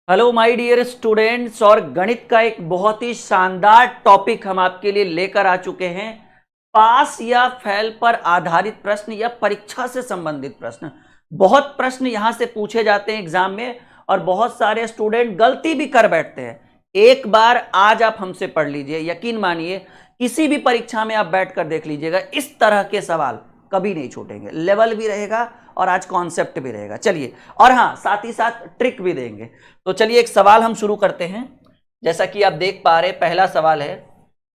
Hello my dear students, और गणित का एक बहुत ही शानदार टॉपिक हम आपके लिए लेकर आ चुके हैं। पास या फेल पर आधारित प्रश्न या परीक्षा से संबंधित प्रश्न। बहुत प्रश्न यहां से पूछे जाते हैं एग्जाम में और बहुत सारे स्टूडेंट गलती भी कर बैठते हैं। एक बार आज आप हमसे पढ़ लीजिए, यकीन मानिए किसी भी परीक्षा में आप बैठकर देख लीजिएगा, इस तरह के सवाल कभी नहीं छूटेंगे। लेवल भी रहेगा और आज कॉन्सेप्ट भी रहेगा। चलिए, और हाँ, साथ ही साथ ट्रिक भी देंगे। तो चलिए एक सवाल हम शुरू करते हैं। जैसा कि आप देख पा रहे हैं, पहला सवाल है।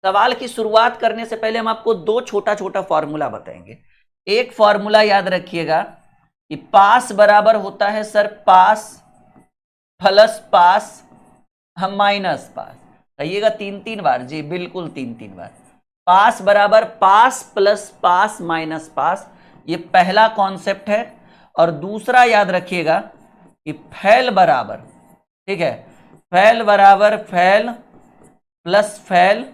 सवाल की शुरुआत करने से पहले हम आपको दो छोटा छोटा फॉर्मूला बताएंगे। एक फॉर्मूला याद रखिएगा कि पास बराबर होता है सर पास प्लस पास हम माइनस पास। कहिएगा 3-3 बार। जी बिल्कुल, 3-3 बार। पास बराबर पास प्लस पास माइनस पास, ये पहला कॉन्सेप्ट है। और दूसरा याद रखिएगा कि फेल बराबर, ठीक है, फेल बराबर फेल प्लस फेल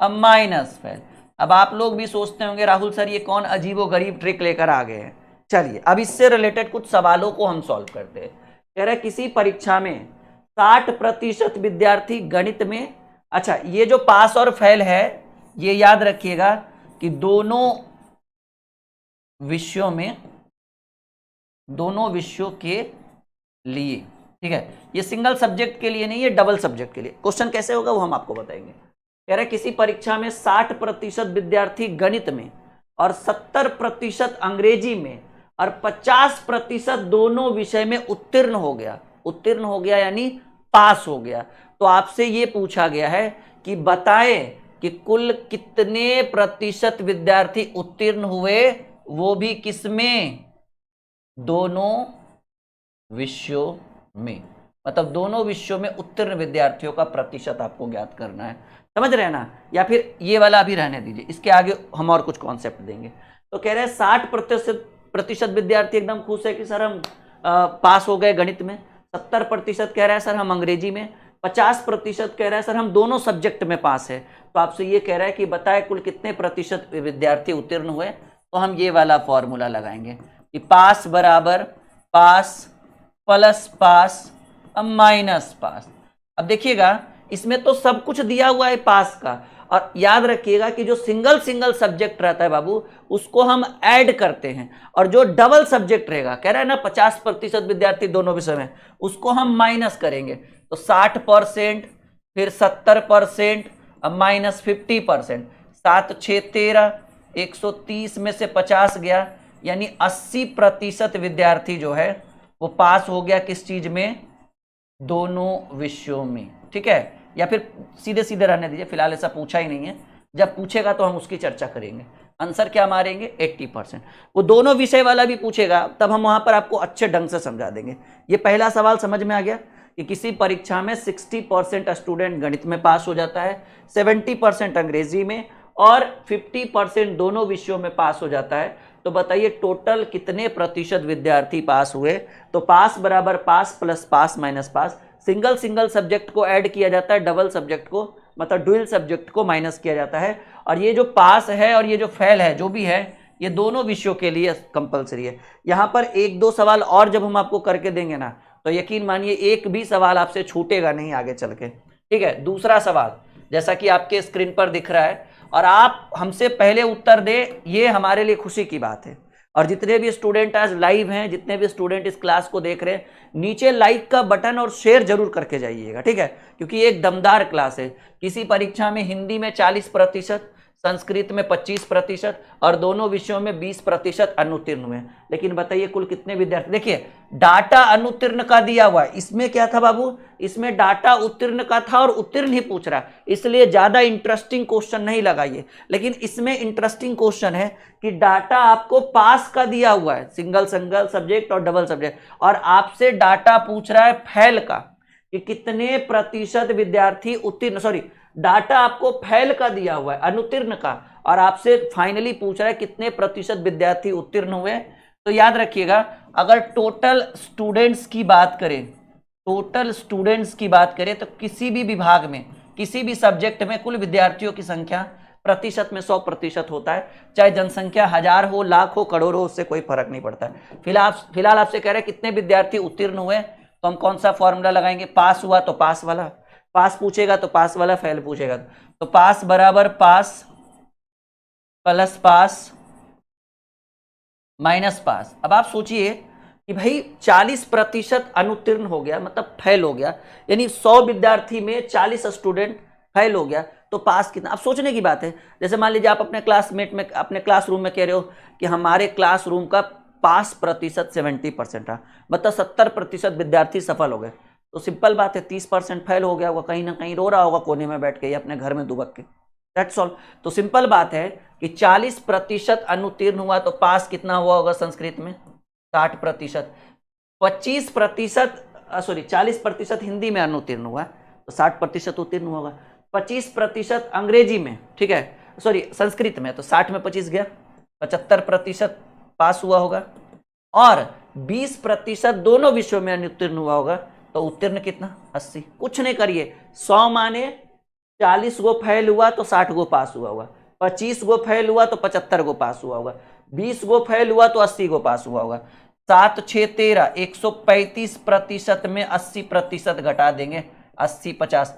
अब माइनस फेल। अब आप लोग भी सोचते होंगे राहुल सर ये कौन अजीबोगरीब ट्रिक लेकर आ गए हैं। चलिए अब इससे रिलेटेड कुछ सवालों को हम सॉल्व करते हैं। कह रहे किसी परीक्षा में 60% विद्यार्थी गणित में, अच्छा ये जो पास और फेल है ये याद रखिएगा कि दोनों विषयों के लिए, ठीक है, ये सिंगल सब्जेक्ट के लिए नहीं, ये डबल सब्जेक्ट के लिए। क्वेश्चन कैसे होगा वो हम आपको बताएंगे। कह रहे किसी परीक्षा में 60% विद्यार्थी गणित में और 70% अंग्रेजी में और 50% दोनों विषय में उत्तीर्ण हो गया यानी पास हो गया। तो आपसे ये पूछा गया है कि बताएं कि कुल कितने प्रतिशत विद्यार्थी उत्तीर्ण हुए, वो भी किसमें, दोनों विषयों में। मतलब दोनों विषयों में उत्तीर्ण विद्यार्थियों का प्रतिशत आपको ज्ञात करना है। समझ रहे हैं ना? या फिर ये वाला भी रहने दीजिए, इसके आगे हम और कुछ कॉन्सेप्ट देंगे। तो कह रहे हैं 60% विद्यार्थी एकदम खुश है कि सर हम पास हो गए गणित में। 70% कह रहा है सर हम अंग्रेजी में। 50% कह रहा है सर हम दोनों सब्जेक्ट में पास है। तो आपसे ये कह रहा है कि बताए कुल कितने प्रतिशत विद्यार्थी उत्तीर्ण हुए। तो हम ये वाला फॉर्मूला लगाएंगे कि पास बराबर पास प्लस पास अब माइनस पास। अब देखिएगा इसमें तो सब कुछ दिया हुआ है पास का, और याद रखिएगा कि जो सिंगल सब्जेक्ट रहता है बाबू उसको हम ऐड करते हैं, और जो डबल सब्जेक्ट रहेगा, कह रहा है ना 50% विद्यार्थी दोनों विषय में, उसको हम माइनस करेंगे। तो 60% फिर 70% अब माइनस 50%। 7 6 13, 130 में से 50 गया, यानी 80% विद्यार्थी जो है वो पास हो गया किस चीज में, दोनों विषयों में। ठीक है, या फिर सीधे सीधे रहने दीजिए, फिलहाल ऐसा पूछा ही नहीं है, जब पूछेगा तो हम उसकी चर्चा करेंगे। आंसर क्या मारेंगे, 80%। वो दोनों विषय वाला भी पूछेगा तब हम वहां पर आपको अच्छे ढंग से समझा देंगे। ये पहला सवाल समझ में आ गया कि किसी परीक्षा में 60% स्टूडेंट गणित में पास हो जाता है, 70% अंग्रेजी में और 50% दोनों विषयों में पास हो जाता है। तो बताइए टोटल कितने प्रतिशत विद्यार्थी पास हुए। तो पास बराबर पास प्लस पास माइनस पास। सिंगल सब्जेक्ट को ऐड किया जाता है, डबल सब्जेक्ट को मतलब डुअल सब्जेक्ट को माइनस किया जाता है। और ये जो पास है और ये जो फेल है जो भी है, ये दोनों विषयों के लिए कंपलसरी है। यहां पर 1-2 सवाल और जब हम आपको करके देंगे ना, तो यकीन मानिए एक भी सवाल आपसे छूटेगा नहीं आगे चल के। ठीक है, दूसरा सवाल जैसा कि आपके स्क्रीन पर दिख रहा है, और आप हमसे पहले उत्तर दे, ये हमारे लिए खुशी की बात है। और जितने भी स्टूडेंट आज लाइव हैं, जितने भी स्टूडेंट इस क्लास को देख रहे हैं, नीचे लाइक का बटन और शेयर जरूर करके जाइएगा, ठीक है, क्योंकि ये एक दमदार क्लास है। किसी परीक्षा में हिंदी में 40%, संस्कृत में 25% और दोनों विषयों में 20% अनुत्तीर्ण हुए। लेकिन बताइए कुल कितने विद्यार्थी। देखिए डाटा अनुत्तीर्ण का दिया हुआ है, इसमें क्या था बाबू, इसमें डाटा उत्तीर्ण का था और उत्तीर्ण ही पूछ रहा है, इसलिए ज्यादा इंटरेस्टिंग क्वेश्चन नहीं लगाइए। लेकिन इसमें इंटरेस्टिंग क्वेश्चन है कि डाटा आपको पास का दिया हुआ है, सिंगल सब्जेक्ट और डबल सब्जेक्ट, और आपसे डाटा पूछ रहा है फेल का कि कितने प्रतिशत विद्यार्थी उत्तीर्ण, डाटा आपको फेल का दिया हुआ है, अनुत्तीर्ण का, और आपसे फाइनली पूछ रहा है कितने प्रतिशत विद्यार्थी उत्तीर्ण हुए। तो याद रखिएगा अगर टोटल स्टूडेंट्स की बात करें तो किसी भी विभाग में, किसी भी सब्जेक्ट में कुल विद्यार्थियों की संख्या प्रतिशत में 100% होता है। चाहे जनसंख्या 1000 हो, लाख हो, करोड़ हो, उससे कोई फर्क नहीं पड़ता है। फिलहाल आपसे कह रहे हैं कितने विद्यार्थी उत्तीर्ण हुए, तो हम कौन सा फॉर्मूला लगाएंगे, पास हुआ तो पास वाला, पास पूछेगा तो पास वाला, फेल पूछेगा तो पास बराबर पास प्लस पास माइनस पास। अब आप सोचिए कि भाई 40% अनुत्तीर्ण हो गया मतलब फेल हो गया, यानी 100 विद्यार्थी में 40 स्टूडेंट फेल हो गया, तो पास कितना। अब सोचने की बात है, जैसे मान लीजिए आप अपने क्लासमेट में, अपने क्लासरूम में कह रहे हो कि हमारे क्लासरूम का पास प्रतिशत 70% रहा, मतलब 70% विद्यार्थी सफल हो गए, तो सिंपल बात है 30% फेल हो गया होगा, कहीं ना कहीं रो रहा होगा कोने में बैठ के या अपने घर में दुबक के, दैट्स ऑल। तो सिंपल बात है कि 40% अनुत्तीर्ण हुआ तो पास कितना हुआ होगा संस्कृत में, 60%। 25% सॉरी 40% हिंदी में अनुत्तीर्ण हुआ तो 60% उत्तीर्ण होगा। 25% अंग्रेजी में, ठीक है, सॉरी संस्कृत में, तो 60 में 25 गया, 75% पास हुआ होगा। और 20% दोनों विषयों में अनुत्तीर्ण हुआ होगा, तो उत्तीर्ण कितना, 80। कुछ नहीं करिए, 100 माने 40 गो फेल हुआ तो 60 गो पास हुआ होगा, 25 गो फेल हुआ तो 75 गो पास हुआ होगा, 20 गो फेल हुआ तो 80 गो पास हुआ होगा। 7 6 13, 135% में 80% घटा देंगे, 80 50,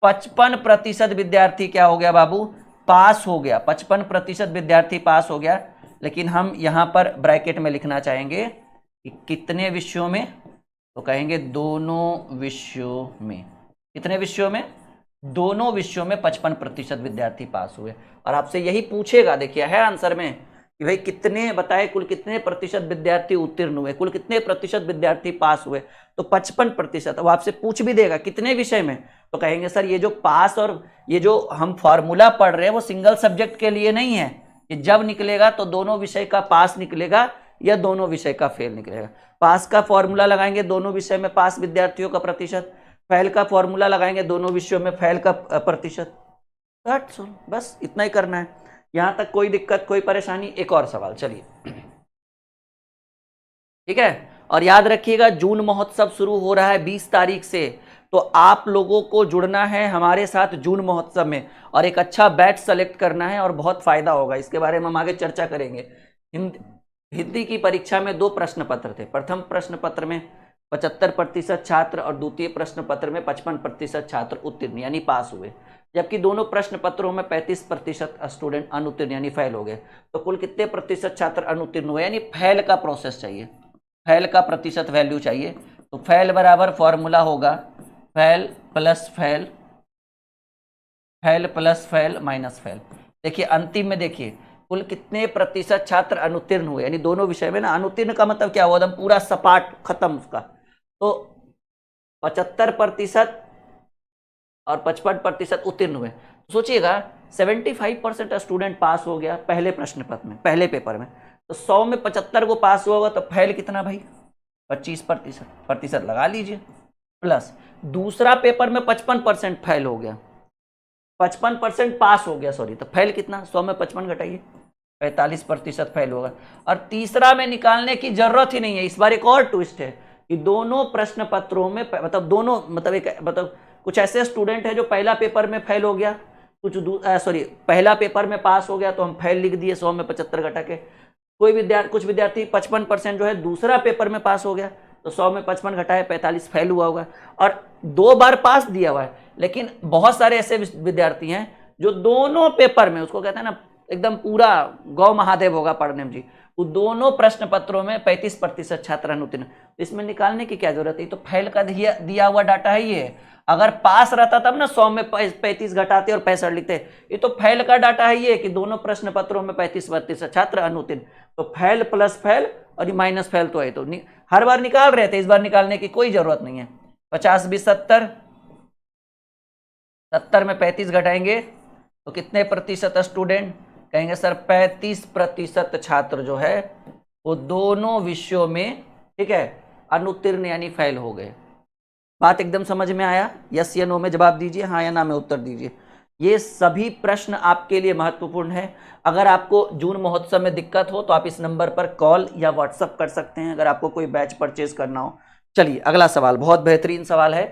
55% विद्यार्थी क्या हो गया बाबू, पास हो गया, 55% विद्यार्थी पास हो गया। लेकिन हम यहां पर ब्रैकेट में लिखना चाहेंगे कि कितने विषयों में, तो कहेंगे दोनों विषयों में। कितने विषयों में, दोनों विषयों में 55% विद्यार्थी पास हुए। और आपसे यही पूछेगा, देखिए है आंसर में कि भाई कितने बताए, कुल कितने प्रतिशत विद्यार्थी उत्तीर्ण हुए, कुल कितने प्रतिशत विद्यार्थी पास हुए, तो 55%। अब आपसे पूछ भी देगा कितने विषय में, तो कहेंगे सर ये जो पास और ये जो हम फॉर्मूला पढ़ रहे हैं वो सिंगल सब्जेक्ट के लिए नहीं है, कि जब निकलेगा तो दोनों विषय का पास निकलेगा या दोनों विषय का फेल निकलेगा। पास का फॉर्मूला लगाएंगे दोनों विषय में पास विद्यार्थियों का प्रतिशत, फेल का फॉर्मूला लगाएंगे दोनों विषयों में फेल का प्रतिशत। बस इतना ही करना है, यहां तक कोई दिक्कत कोई परेशानी। एक और सवाल, चलिए ठीक है। और याद रखिएगा जून महोत्सव शुरू हो रहा है 20 तारीख से, तो आप लोगों को जुड़ना है हमारे साथ जून महोत्सव में और एक अच्छा बैच सेलेक्ट करना है और बहुत फायदा होगा। इसके बारे में हम आगे चर्चा करेंगे। हिंदी की परीक्षा में 2 प्रश्न पत्र थे, प्रथम प्रश्न पत्र में 75% छात्र और द्वितीय प्रश्न पत्र में 55% छात्र उत्तीर्ण यानी पास हुए, जबकि दोनों प्रश्न पत्रों में 35% स्टूडेंट अनुत्तीर्ण यानी फेल हो गए। तो कुल कितने प्रतिशत छात्र अनुत्तीर्ण हुए, यानी फेल का प्रोसेस चाहिए, फेल का प्रतिशत वैल्यू चाहिए। तो फेल बराबर फॉर्मूला होगा fail plus fail, fail plus fail minus fail. देखिए अंतिम में देखिए कुल कितने प्रतिशत छात्र अनुत्तीर्ण हुए, यानी दोनों विषय में ना, अनुत्तीर्ण का मतलब क्या हुआ, एकदम पूरा सपाट खत्म उसका, तो 75% और 55% उत्तीर्ण हुए। तो सोचिएगा 75% स्टूडेंट पास हो गया पहले प्रश्न पत्र में, पहले पेपर में, तो 100 में 75 को पास हुआ होगा, तो फेल कितना भाई, 25% लगा लीजिए, प्लस दूसरा पेपर में 55% फेल हो गया, 55% पास हो गया सॉरी, तो फेल कितना, 100 में 55 घटाइए, 45% फेल होगा। और तीसरा में निकालने की जरूरत ही नहीं है। इस बार एक और ट्विस्ट है कि दोनों प्रश्न पत्रों में मतलब दोनों मतलब कुछ ऐसे स्टूडेंट है जो पहला पेपर में फेल हो गया, कुछ पहला पेपर में पास हो गया तो हम फेल लिख दिए 100 में 75 घटा के। कुछ विद्यार्थी 55% जो है दूसरा पेपर में पास हो गया तो 100 में 55 घटाए 45 फेल हुआ होगा, और 2 बार पास दिया हुआ है। लेकिन बहुत सारे ऐसे विद्यार्थी हैं जो दोनों पेपर में, उसको कहते हैं ना एकदम पूरा गौ महादेव होगा पढ़ने में जी, वो दोनों प्रश्न पत्रों में 35% छात्र अनुत्तीर्ण। इसमें निकालने की क्या जरूरत है, तो फेल का दिया हुआ डाटा है ये। अगर पास रहता तब ना 100 में 35 घटाते और 65 लिखते, ये तो फेल का डाटा है ये कि दोनों प्रश्न पत्रों में 35% छात्र अनुत्तीर्ण। तो फेल प्लस फेल और ये माइनस फेल तो है, तो हर बार निकाल रहे थे, इस बार निकालने की कोई जरूरत नहीं है। 50 20 70, 70 में 35 घटाएंगे तो कितने प्रतिशत स्टूडेंट, कहेंगे सर 35% छात्र जो है वो दोनों विषयों में, ठीक है, अनुत्तीर्ण यानी फेल हो गए। बात एकदम समझ में आया, यस या नो में जवाब दीजिए, हाँ या ना में उत्तर दीजिए। ये सभी प्रश्न आपके लिए महत्वपूर्ण है। अगर आपको जून महोत्सव में दिक्कत हो तो आप इस नंबर पर कॉल या व्हाट्सएप कर सकते हैं अगर आपको कोई बैच परचेज करना हो। चलिए अगला सवाल, बहुत बेहतरीन सवाल है,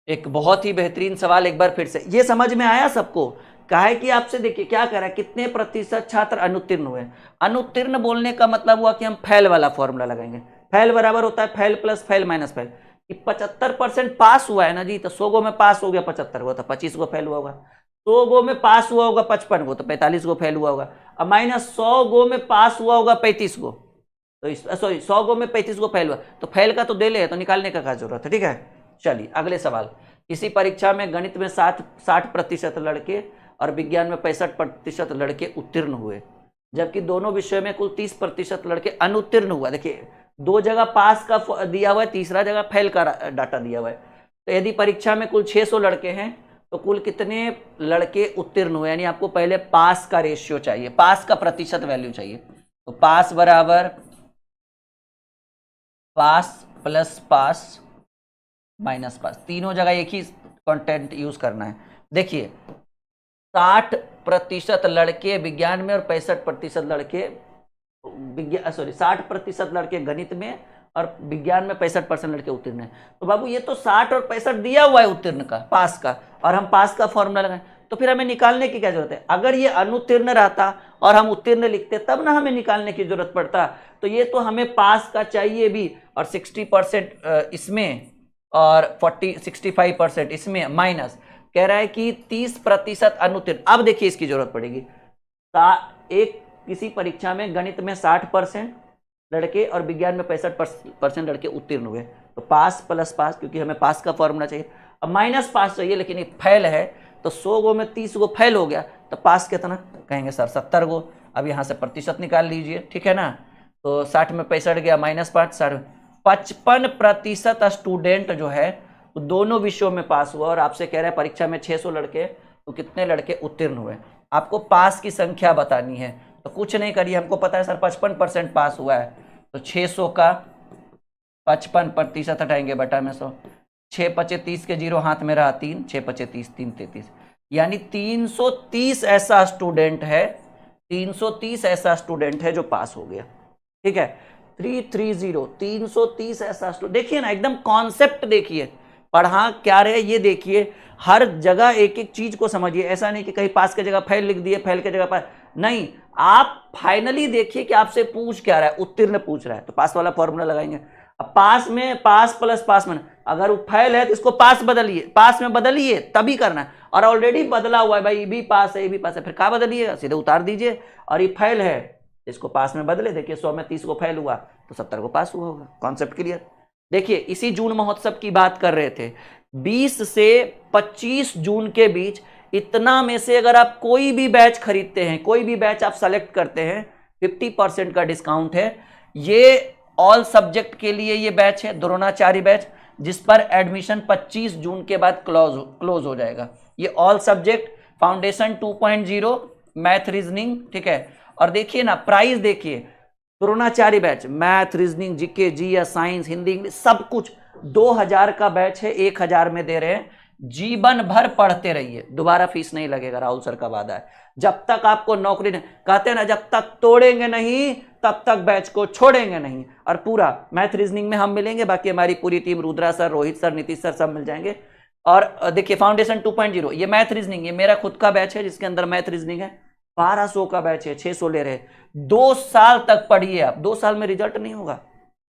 एक बहुत ही बेहतरीन सवाल। एक बार फिर से ये समझ में आया सबको, काहे कि आपसे देखिए क्या कह रहा है, कितने प्रतिशत छात्र अनुत्तीर्ण हुए। अनुत्तीर्ण बोलने का मतलब हुआ कि हम फेल वाला फॉर्मूला लगाएंगे, फैल बराबर होता है फैल प्लस फैल माइनस फैल। 75% पास हुआ है ना जी, तो 100 गो में पास हो गया 75 गो, तो 25 गो फैल हुआ होगा। 100 गो में पास हुआ होगा 55 गो, तो 45 गो फैल हुआ होगा। अब माइनस 100 गो में पास हुआ होगा 35 गो, तो सॉरी 100 गो में 35 गो फैल हुआ, तो फैल का तो दे ले, तो निकालने का क्या जरूरत है। ठीक है, चलिए अगले सवाल। किसी परीक्षा में गणित में 60% लड़के और विज्ञान में 65% लड़के उत्तीर्ण हुए, जबकि दोनों विषयों में कुल 30% लड़के अनुत्तीर्ण हुआ। देखिए 2 जगह पास का दिया हुआ है, तीसरा जगह फेल का डाटा दिया हुआ है। तो यदि परीक्षा में कुल 600 लड़के हैं तो कुल कितने लड़के उत्तीर्ण हुए, यानी आपको पहले पास का रेशियो चाहिए, पास का प्रतिशत वैल्यू चाहिए। तो पास बराबर पास प्लस पास माइनस पास, तीनों जगह एक ही कंटेंट यूज करना है। देखिए 60% लड़के विज्ञान में और 65% लड़के 60% लड़के गणित में और विज्ञान में 65% लड़के उत्तीर्ण हैं। तो बाबू ये तो 60 और 65 दिया हुआ है उत्तीर्ण का, पास का, और हम पास का फॉर्मूला लगाएं, तो फिर हमें निकालने की क्या जरूरत है। अगर ये अनुत्तीर्ण रहता और हम उत्तीर्ण लिखते तब ना हमें निकालने की जरूरत पड़ता। तो ये तो हमें पास का चाहिए भी, और 60% इसमें और 65% इसमें, माइनस कह रहा है कि 30% अनुत्तीर्ण। अब देखिए इसकी जरूरत पड़ेगी। एक किसी परीक्षा में गणित में 60% लड़के और विज्ञान में 65% लड़के उत्तीर्ण हुए, तो पास प्लस पास, क्योंकि हमें पास का फॉर्मूला चाहिए। अब माइनस पास चाहिए, लेकिन ये फैल है, तो 100 गो में 30 गो फैल हो गया, तो पास कितना कहेंगे सर 70 गो। अब यहाँ से प्रतिशत निकाल लीजिए, ठीक है ना। तो 60 में 65 गया, माइनस 5, 55% स्टूडेंट जो है तो दोनों विषयों में पास हुआ। और आपसे कह रहा है परीक्षा में 600 लड़के, तो कितने लड़के उत्तीर्ण हुए। आपको पास की संख्या बतानी है, तो कुछ नहीं करिए, हमको पता है सर 55% पास हुआ है, तो 600 का 55% हटाएंगे बटा में 100, 6 पचे 30 के 0 हाथ में रहा 3, 6 पचे 30, 3 33, यानी 330 ऐसा स्टूडेंट है, 330 ऐसा स्टूडेंट है जो पास हो गया। ठीक है, 330, 330 ऐसा स्टूडेंट। देखिए ना, एकदम कॉन्सेप्ट देखिए, पढ़ा क्या रहे ये देखिए, हर जगह एक एक चीज को समझिए। ऐसा नहीं कि कहीं पास की जगह फेल लिख दिए, फेल की जगह पास नहीं। आप फाइनली देखिए कि आपसे पूछ क्या रहा है, उत्तीर्ण पूछ रहा है, तो पास वाला फॉर्मूला लगाएंगे। अब पास में पास प्लस पास में, अगर वो फेल है तो इसको पास बदलिए, पास में बदलिए तभी करना है। और ऑलरेडी बदला हुआ है भाई, ये भी पास है ये भी पास है, फिर क्या बदलिएगा, सीधे उतार दीजिए। और ये फेल है, इसको पास में बदले। देखिए 100 में 30 को फेल हुआ तो 70 को पास हुआ होगा। Concept clear. देखिए इसी जून महोत्सव की बात कर रहे थे, 20 से 25 जून के बीच इतना में से अगर आप कोई भी बैच खरीदते हैं, कोई भी बैच आप सेलेक्ट करते हैं, 50% का डिस्काउंट है। ये ऑल सब्जेक्ट के लिए ये बैच है, द्रोणाचार्य बैच, जिस पर एडमिशन 25 जून के बाद क्लोज हो जाएगा। ये all subject foundation 2.0 math reasoning, ठीक है। और देखिए ना प्राइस देखिए, Dronacharya batch math reasoning GK GS science Hindi English सब कुछ 2000 का बैच है, 1000 में दे रहे हैं। जीवन भर पढ़ते रहिए, दोबारा फीस नहीं लगेगा, राहुल सर का वादा है। जब तक आपको नौकरी नहीं, कहते हैं ना, जब तक तोड़ेंगे नहीं तब तक बैच को छोड़ेंगे नहीं। और पूरा मैथ रीजनिंग में हम मिलेंगे, बाकी हमारी पूरी team, Rudra sir, Rohit sir, Nitish sir, सब मिल जाएंगे। और देखिए फाउंडेशन 2.0 ये मैथ रीजनिंग, ये मेरा खुद का बैच है जिसके अंदर मैथ रीजनिंग है। 1200 का बैच है, 600 ले रहे, 2 साल तक पढ़िए आप, 2 साल में रिजल्ट नहीं होगा,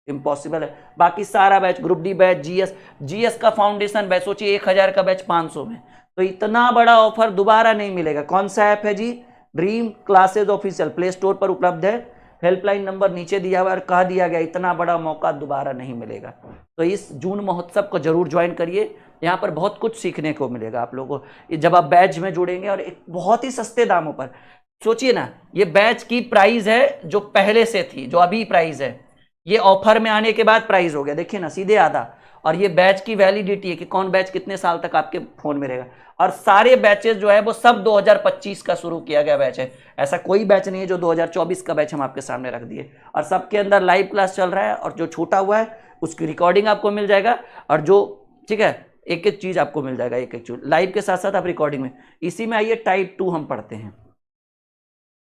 इम्पॉसिबल है। बाकी सारा batch, group D batch, GS का फाउंडेशन बैच, सोचिए 1000 का बैच 500 में, तो इतना बड़ा ऑफर दोबारा नहीं मिलेगा। कौन सा ऐप है जी? Dream Classes official, Play Store पर उपलब्ध है, हेल्पलाइन नंबर नीचे दिया हुआ है, और कह दिया गया इतना बड़ा मौका दोबारा नहीं मिलेगा। तो इस जून महोत्सव को जरूर ज्वाइन करिए, यहाँ पर बहुत कुछ सीखने को मिलेगा आप लोगों को जब आप बैच में जुड़ेंगे, और एक बहुत ही सस्ते दामों पर। सोचिए ना, ये बैच की प्राइस है जो पहले से थी, जो अभी प्राइस है, ये ऑफर में आने के बाद प्राइस हो गया, देखिए ना सीधे आधा। और ये बैच की वैलिडिटी है कि कौन बैच कितने साल तक आपके फोन में रहेगा। और सारे बैचेस जो है वो सब 2025 का शुरू किया गया बैच है, ऐसा कोई बैच नहीं है जो 2024 का बैच हम आपके सामने रख दिए। और सबके अंदर लाइव क्लास चल रहा है, और जो छूटा हुआ है उसकी रिकॉर्डिंग आपको मिल जाएगा, और जो ठीक है एक एक चीज आपको मिल जाएगा, एक एक चीज लाइव के साथ साथ आप रिकॉर्डिंग में। इसी में आइए टाइप 2 हम पढ़ते हैं।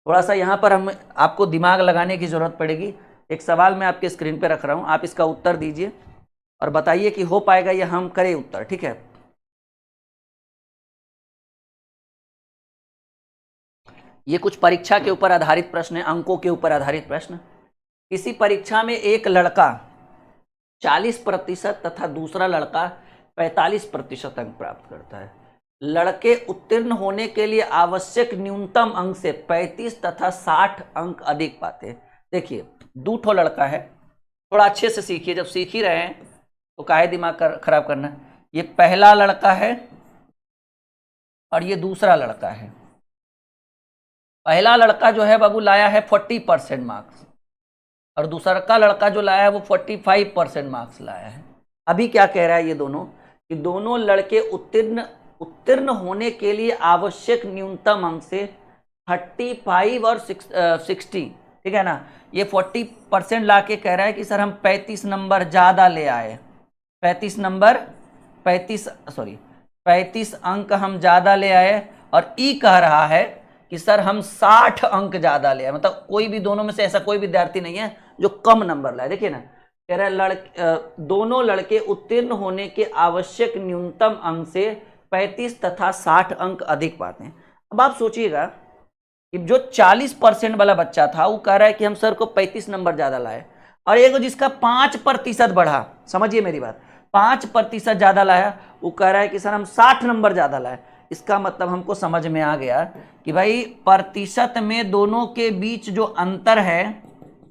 थोड़ा सा यहाँ पर हम आपको दिमाग लगाने की जरूरत पड़ेगी। एक सवाल मैं आपके स्क्रीन पे रख रहा हूँ, आप इसका उत्तर दीजिए और बताइए कि हो पाएगा या हम करें उत्तर, ठीक है। ये कुछ परीक्षा के ऊपर आधारित प्रश्न है, अंकों के ऊपर आधारित प्रश्न। किसी परीक्षा में एक लड़का 40% तथा दूसरा लड़का 45% अंक प्राप्त करता है। लड़के उत्तीर्ण होने के लिए आवश्यक न्यूनतम अंक से 35 तथा 60 अंक अधिक पाते हैं। देखिए, दो ठो लड़का है, थोड़ा अच्छे से सीखिए, जब सीख ही रहे हैं तो काहे दिमाग खराब करना। ये पहला लड़का है और ये दूसरा लड़का है। पहला लड़का जो है बाबू लाया है 40% मार्क्स और दूसरा का लड़का जो लाया है वो 45% मार्क्स लाया है। अभी क्या कह रहा है ये दोनों कि दोनों लड़के उत्तीर्ण होने के लिए आवश्यक न्यूनतम अंक से 35 और 60, ठीक है ना। ये 40% ला के कह रहा है कि सर हम 35 नंबर ज़्यादा ले आए, 35 अंक हम ज़्यादा ले आए। और ई कह रहा है कि सर हम 60 अंक ज़्यादा ले आए। मतलब कोई भी दोनों में से ऐसा कोई विद्यार्थी नहीं है जो कम नंबर लाए। देखिए ना, कह रहा है दोनों लड़के उत्तीर्ण होने के आवश्यक न्यूनतम अंक से 35 तथा 60 अंक अधिक पाते हैं। अब आप सोचिएगा कि जो 40% वाला बच्चा था वो कह रहा है कि हम सर को 35 नंबर ज़्यादा लाए, और एक जिसका 5% बढ़ा, समझिए मेरी बात, 5% ज़्यादा लाया, वो कह रहा है कि सर हम 60 नंबर ज़्यादा लाए। इसका मतलब हमको समझ में आ गया कि भाई प्रतिशत में दोनों के बीच जो अंतर है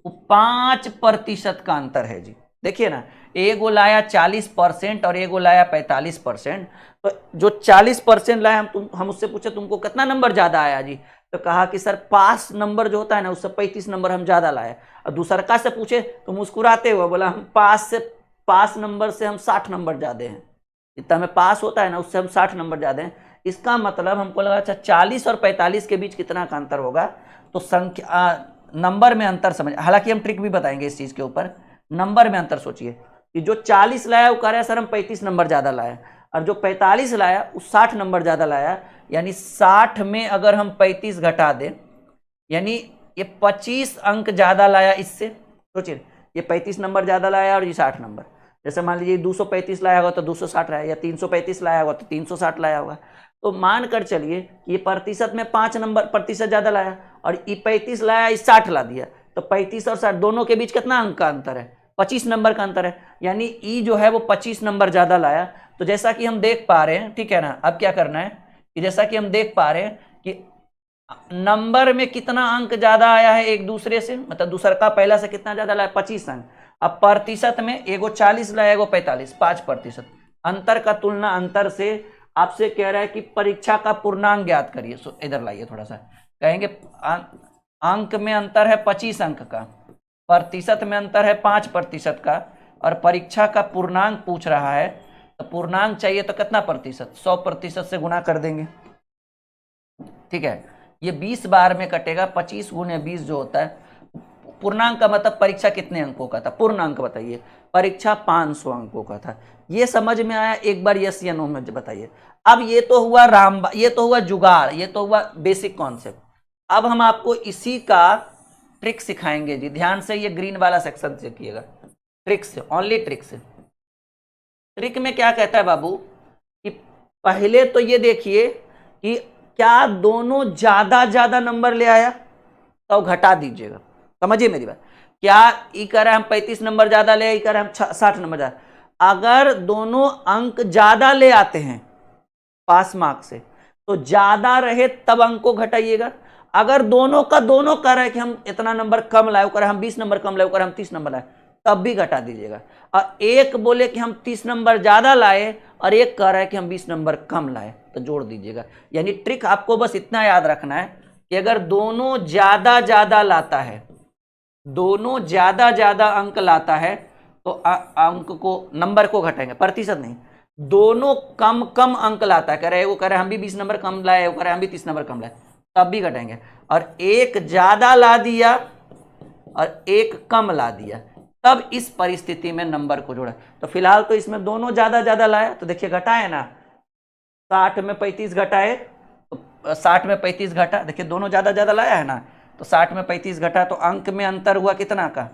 वो 5% का अंतर है जी। देखिए ना, एगो लाया 40% और एगो लाया 45%। तो जो 40% लाया हम उससे पूछे तुमको कितना नंबर ज़्यादा आया जी, तो कहा कि सर पास नंबर जो होता है ना उससे 35 नंबर हम ज़्यादा लाए। और दूसरा से पूछे तो मुस्कुराते हुए बोला हम पास नंबर से हम 60 नंबर ज़्यादा हैं, जितना हमें पास होता है ना उससे हम 60 नंबर ज़्यादा हैं। इसका मतलब हमको लगा अच्छा 40 और 45 के बीच कितना का अंतर होगा, तो संख्या नंबर में अंतर समझ। हालांकि हम ट्रिक भी बताएंगे इस चीज़ के ऊपर। नंबर में अंतर सोचिए कि जो 40 लाया वो कह रहा है सर हम 35 नंबर ज़्यादा लाया, और जो 45 लाया वो 60 नंबर ज़्यादा लाया। यानी 60 में अगर हम 35 घटा दें, यानी ये 25 अंक ज़्यादा लाया इससे। सोचिए, ये 35 नंबर ज़्यादा लाया और ये 60 नंबर। जैसे मान लीजिए 235 लाया होगा तो 260 लाया, या 335 लाया होगा तो 360 लाया होगा। तो मान कर चलिए कि ये प्रतिशत में 5 नंबर प्रतिशत ज़्यादा लाया, और ये 35 लाया, ये 60 ला दिया। तो 35 और 60 दोनों के बीच कितना अंक का अंतर है? 25 नंबर का अंतर है। यानी ई जो है वो 25 नंबर ज़्यादा लाया। तो जैसा कि हम देख पा रहे हैं, ठीक है ना, अब क्या करना है कि जैसा कि हम देख पा रहे हैं कि नंबर में कितना अंक ज़्यादा आया है एक दूसरे से, मतलब दूसरा का पहला से कितना ज़्यादा लाया, 25 अंक। अब प्रतिशत में एगो 40 लाया, एगो 45, 5%। अंतर का तुलना अंतर से आपसे कह रहा है कि परीक्षा का पूर्णांक ज्ञात करिए। सो इधर लाइए थोड़ा सा, कहेंगे अंक में अंतर है 25 अंक का, प्रतिशत में अंतर है 5% का, और परीक्षा का पूर्णांक पूछ रहा है। तो पूर्णांक चाहिए तो कितना प्रतिशत, 100% से गुना कर देंगे, ठीक है। ये 20 बार में कटेगा, 25 गुने 20 जो होता है। पूर्णांक का मतलब परीक्षा कितने अंकों का था, पूर्णांक बताइए। परीक्षा 500 अंकों का था। ये समझ में आया? एक बार यस या नो में बताइए। अब ये तो हुआ ये तो हुआ जुगाड़, ये तो हुआ बेसिक कॉन्सेप्ट। अब हम आपको इसी का ट्रिक सिखाएंगे जी। ध्यान से ये ग्रीन वाला सेक्शन देखिएगा, ट्रिक से, ओनली ट्रिक से। ट्रिक में क्या कहता है बाबू कि पहले तो ये देखिए कि क्या दोनों ज्यादा नंबर ले आया, तो घटा दीजिएगा। समझिए मेरी बात। क्या ई कह रहा है हम 35 नंबर ज्यादा ले, ई कह रहा है हम 60 नंबर ज्यादा। अगर दोनों अंक ज्यादा ले आते हैं पास मार्क्स से, तो ज्यादा रहे तब अंक को घटाइएगा। अगर दोनों का दोनों कह रहा है कि हम इतना नंबर कम लाए, वो कह रहा है हम 20 नंबर कम लाए, वो कह रहा है हम 30 नंबर लाए, तब भी घटा दीजिएगा। और एक बोले कि हम 30 नंबर ज्यादा लाए और एक कह रहा है कि हम 20 नंबर कम लाए, तो जोड़ दीजिएगा। यानी ट्रिक आपको बस इतना याद रखना है कि अगर दोनों ज्यादा लाता है, दोनों ज्यादा अंक लाता है, तो अंक को, नंबर को घटाएंगे, प्रतिशत नहीं। दोनों कम अंक लाता है, कह रहे वो कह रहे हम भी 20 नंबर कम लाए, वो कह रहे हम भी 30 नंबर कम लाए, तब भी घटाएंगे। और एक ज्यादा ला दिया और एक कम ला दिया, तब इस परिस्थिति में नंबर को जोड़ा। तो फिलहाल तो इसमें दोनों ज्यादा लाया, तो देखिए घटाए ना, 60 में 35 घटाए, तो 60 में 35 घटा, देखिए दोनों ज्यादा लाया है ना, तो 60 में 35 घटा, तो अंक में अंतर हुआ कितना का,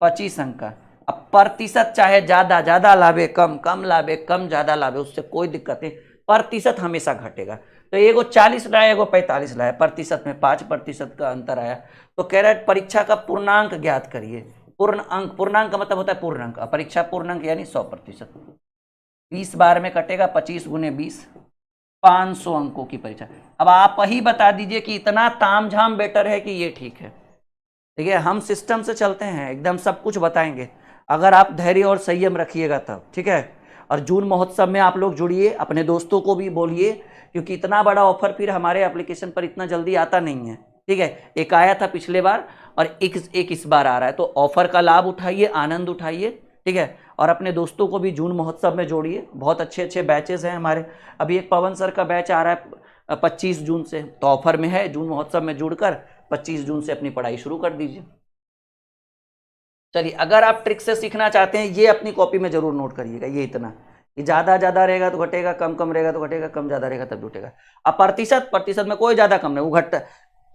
25 अंक का। अब प्रतिशत चाहे ज्यादा लावे, कम लावे, कम ज्यादा लावे, उससे कोई दिक्कत नहीं, प्रतिशत हमेशा घटेगा। तो एगो 40 लाया, एगो 45 लाया, प्रतिशत में 5% का अंतर आया। तो कह रहा है परीक्षा का पूर्णांक ज्ञात करिए। पूर्ण अंक, पूर्णांक का मतलब होता है पूर्ण अंक, परीक्षा पूर्णांक यानी 100%। 20 बार में कटेगा 25 गुने 20, 500 अंकों की परीक्षा। अब आप ही बता दीजिए कि इतना तामझाम बेटर है कि ये ठीक है। देखिए हम सिस्टम से चलते हैं, एकदम सब कुछ बताएंगे, अगर आप धैर्य और संयम रखिएगा तब, ठीक है। और जून महोत्सव में आप लोग जुड़िए, अपने दोस्तों को भी बोलिए, क्योंकि इतना बड़ा ऑफर फिर हमारे एप्लीकेशन पर इतना जल्दी आता नहीं है, ठीक है। एक आया था पिछले बार और एक इस बार आ रहा है, तो ऑफर का लाभ उठाइए, आनंद उठाइए, ठीक है। और अपने दोस्तों को भी जून महोत्सव में जोड़िए, बहुत अच्छे अच्छे बैचेस हैं हमारे। अभी एक पवन सर का बैच आ रहा है 25 जून से, तो ऑफर में है, जून महोत्सव में जुड़कर 25 जून से अपनी पढ़ाई शुरू कर दीजिए। चलिए, अगर आप ट्रिक से सीखना चाहते हैं, ये अपनी कॉपी में जरूर नोट करिएगा, ये इतना कि ज्यादा ज्यादा रहेगा तो घटेगा, कम कम रहेगा तो घटेगा, कम ज्यादा रहेगा तब जुटेगा। अब प्रतिशत में कोई ज्यादा कम नहीं, वो घटता,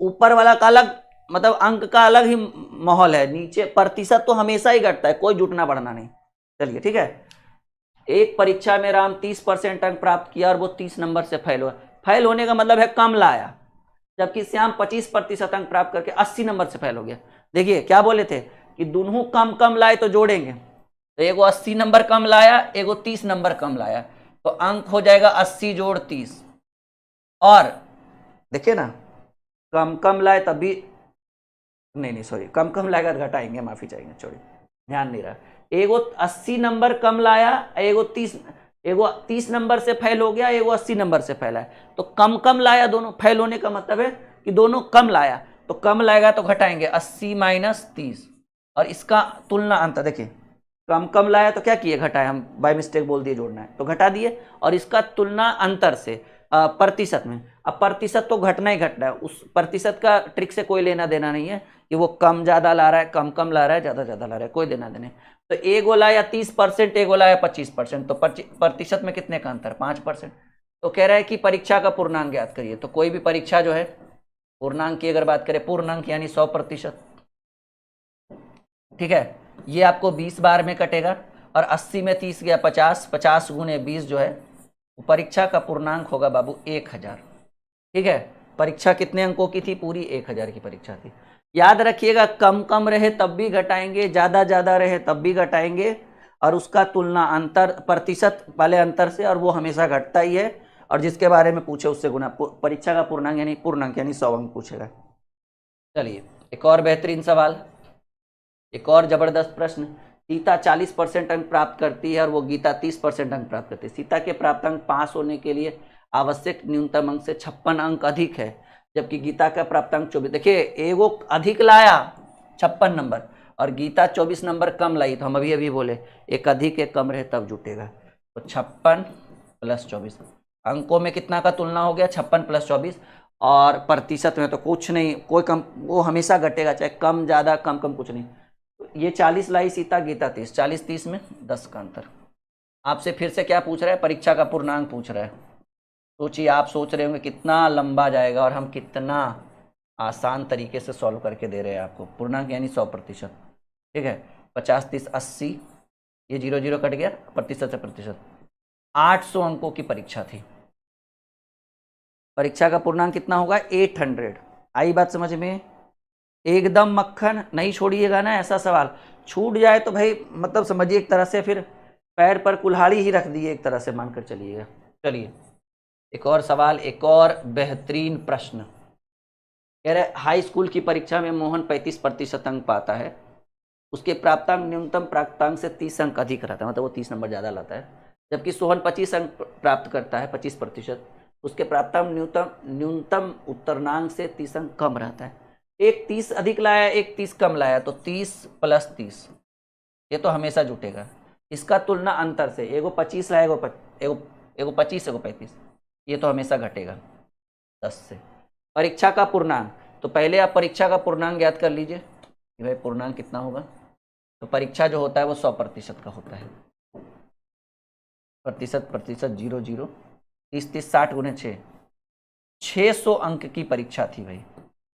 ऊपर वाला का अलग, मतलब अंक का अलग ही माहौल है, नीचे प्रतिशत तो हमेशा ही घटता है, कोई जुटना बढ़ना नहीं। चलिए ठीक है। एक परीक्षा में राम 30% अंक प्राप्त किया और वो 30 नंबर से फेल हुआ। फेल होने का मतलब है कम लाया, जबकि श्याम 25% अंक प्राप्त करके 80 नंबर से फेल हो गया। देखिए क्या बोले थे कि दोनों कम कम लाए तो जोड़ेंगे, तो एगो 80 नंबर कम लाया, एगो 30 नंबर कम लाया, तो अंक हो जाएगा 80 जोड़ 30। और देखिए ना, कम कम लाए तभी, नहीं सॉरी, कम कम लाएगा तो घटाएंगे, माफी चाहेंगे, छोड़िए, ध्यान नहीं रहा। एगो 80 नंबर कम लाया, एगो 30 नंबर से फेल हो गया, एगो 80 नंबर से फेल है, तो कम कम लाया दोनों। फेल होने का मतलब है कि दोनों कम लाया, तो कम लाएगा तो घटाएंगे 80 माइनस 30, और इसका तुलना अंतर देखिए, कम कम लाया तो क्या किए, घटाए, हम बाय मिस्टेक बोल दिए जोड़ना है तो घटा दिए, और इसका तुलना अंतर से प्रतिशत में। अब प्रतिशत तो घटना ही घटना है, उस प्रतिशत का ट्रिक से कोई लेना देना नहीं है कि वो कम ज्यादा ला रहा है, कम कम ला रहा है, ज्यादा ज्यादा ला रहा है, कोई देना देना। तो एक गोला या 30%, एक गोला या 25%, तो प्रतिशत में कितने का अंतर, 5%। तो कह रहा है कि परीक्षा का पूर्णांक ज्ञात करिए। तो कोई भी परीक्षा जो है, पूर्णांक की अगर बात करें, पूर्णांक यानी 100%, ठीक है। ये आपको 20 बार में कटेगा, और 80 में 30 गया 50, 50 गुने 20 जो है, परीक्षा का पूर्णांक होगा बाबू 1000, ठीक है। परीक्षा कितने अंकों की थी, पूरी 1000 की परीक्षा थी। याद रखिएगा, कम कम रहे तब भी घटाएंगे, ज्यादा ज्यादा रहे तब भी घटाएंगे, और उसका तुलना अंतर प्रतिशत वाले अंतर से, और वो हमेशा घटता ही है, और जिसके बारे में पूछे उससे गुना। परीक्षा का पूर्णांक यानी 100 अंक पूछेगा। चलिए एक और बेहतरीन सवाल, एक और जबरदस्त प्रश्न। सीता 40% अंक प्राप्त करती है और वो गीता 30% अंक प्राप्त करती है। सीता के प्राप्त अंक पास होने के लिए आवश्यक न्यूनतम अंक से 56 अंक अधिक है, जबकि गीता का प्राप्त अंक 24। देखिए एगो अधिक लाया 56 नंबर, और गीता 24 नंबर कम लाई, तो हम अभी अभी बोले एक अधिक एक कम रहे तब जुटेगा। तो 56 प्लस 24, अंकों में कितना का तुलना हो गया, 56 प्लस 24, और प्रतिशत में तो कुछ नहीं, कोई कम, वो हमेशा घटेगा, चाहे कम ज्यादा कम कम कुछ नहीं। ये 40 लाई सीता, गीता 30, 40 30 में 10 का अंतर। आपसे फिर से क्या पूछ रहा है, परीक्षा का पूर्णांक पूछ रहा है। सोचिए, आप सोच रहे होंगे कितना लंबा जाएगा, और हम कितना आसान तरीके से सॉल्व करके दे रहे हैं आपको। पूर्णांक यानी 100%, ठीक है। 50 30 80, ये 0 0 कट गया, प्रतिशत से प्रतिशत। 800 अंकों की परीक्षा थी, परीक्षा का पूर्णांक कितना होगा, 800। आई बात समझ में, एकदम मक्खन, नहीं छोड़िएगा ना ऐसा सवाल। छूट जाए तो भाई मतलब समझिए एक तरह से फिर पैर पर कुल्हाड़ी ही रख दिए, एक तरह से मानकर चलिएगा। चलिए एक और सवाल, एक और बेहतरीन प्रश्न। कह रहे हाई स्कूल की परीक्षा में मोहन 35% अंक पाता है, उसके प्राप्तांक न्यूनतम प्राप्तांक से 30 अंक अधिक रहता है, मतलब वो 30 नंबर ज्यादा लाता है, जबकि सोहन 25 अंक प्राप्त करता है, 25%, उसके प्राप्तांक न्यूनतम उत्तरनांक से 30 अंक कम रहता है। एक 30 अधिक लाया, एक 30 कम लाया, तो 30 प्लस 30, ये तो हमेशा जुटेगा। इसका तुलना अंतर से, एगो 25 लाया, एगो 25, एगो 35, ये तो हमेशा घटेगा 10 से। परीक्षा का पूर्णांक, तो पहले आप परीक्षा का पूर्णांक ज्ञात कर लीजिए कि भाई पूर्णांक कितना होगा। तो परीक्षा जो होता है वो 100% का होता है, प्रतिशत 0 0, 30 30 60 गुने 6, 600 अंक की परीक्षा थी भाई।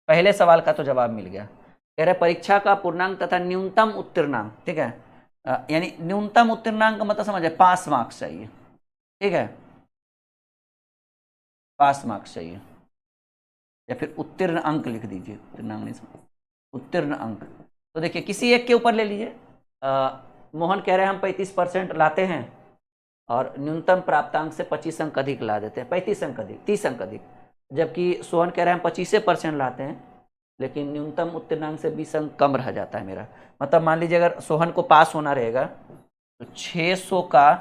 पहले सवाल का तो जवाब मिल गया। कह रहे परीक्षा का पूर्णांक तथा न्यूनतम उत्तीर्णांक, ठीक है, यानी न्यूनतम उत्तीर्णांक का मतलब समझे, पास मार्क्स चाहिए, ठीक है, पास मार्क्स चाहिए, या फिर उत्तीर्ण अंक लिख दीजिए, उत्तीर्णांक नहीं, उत्तीर्ण अंक। तो देखिए किसी एक के ऊपर ले लीजिए। मोहन कह रहे हैं हम 35% लाते हैं और न्यूनतम प्राप्तांक से 25 अंक अधिक ला देते हैं, 35 अंक अधिक, 30 अंक अधिक। जबकि सोहन कह रहे हैं हम 25% लाते हैं लेकिन न्यूनतम उत्तीर्णांक से 20 अंक कम रह जाता है मेरा। मतलब मान लीजिए अगर सोहन को पास होना रहेगा तो 600 का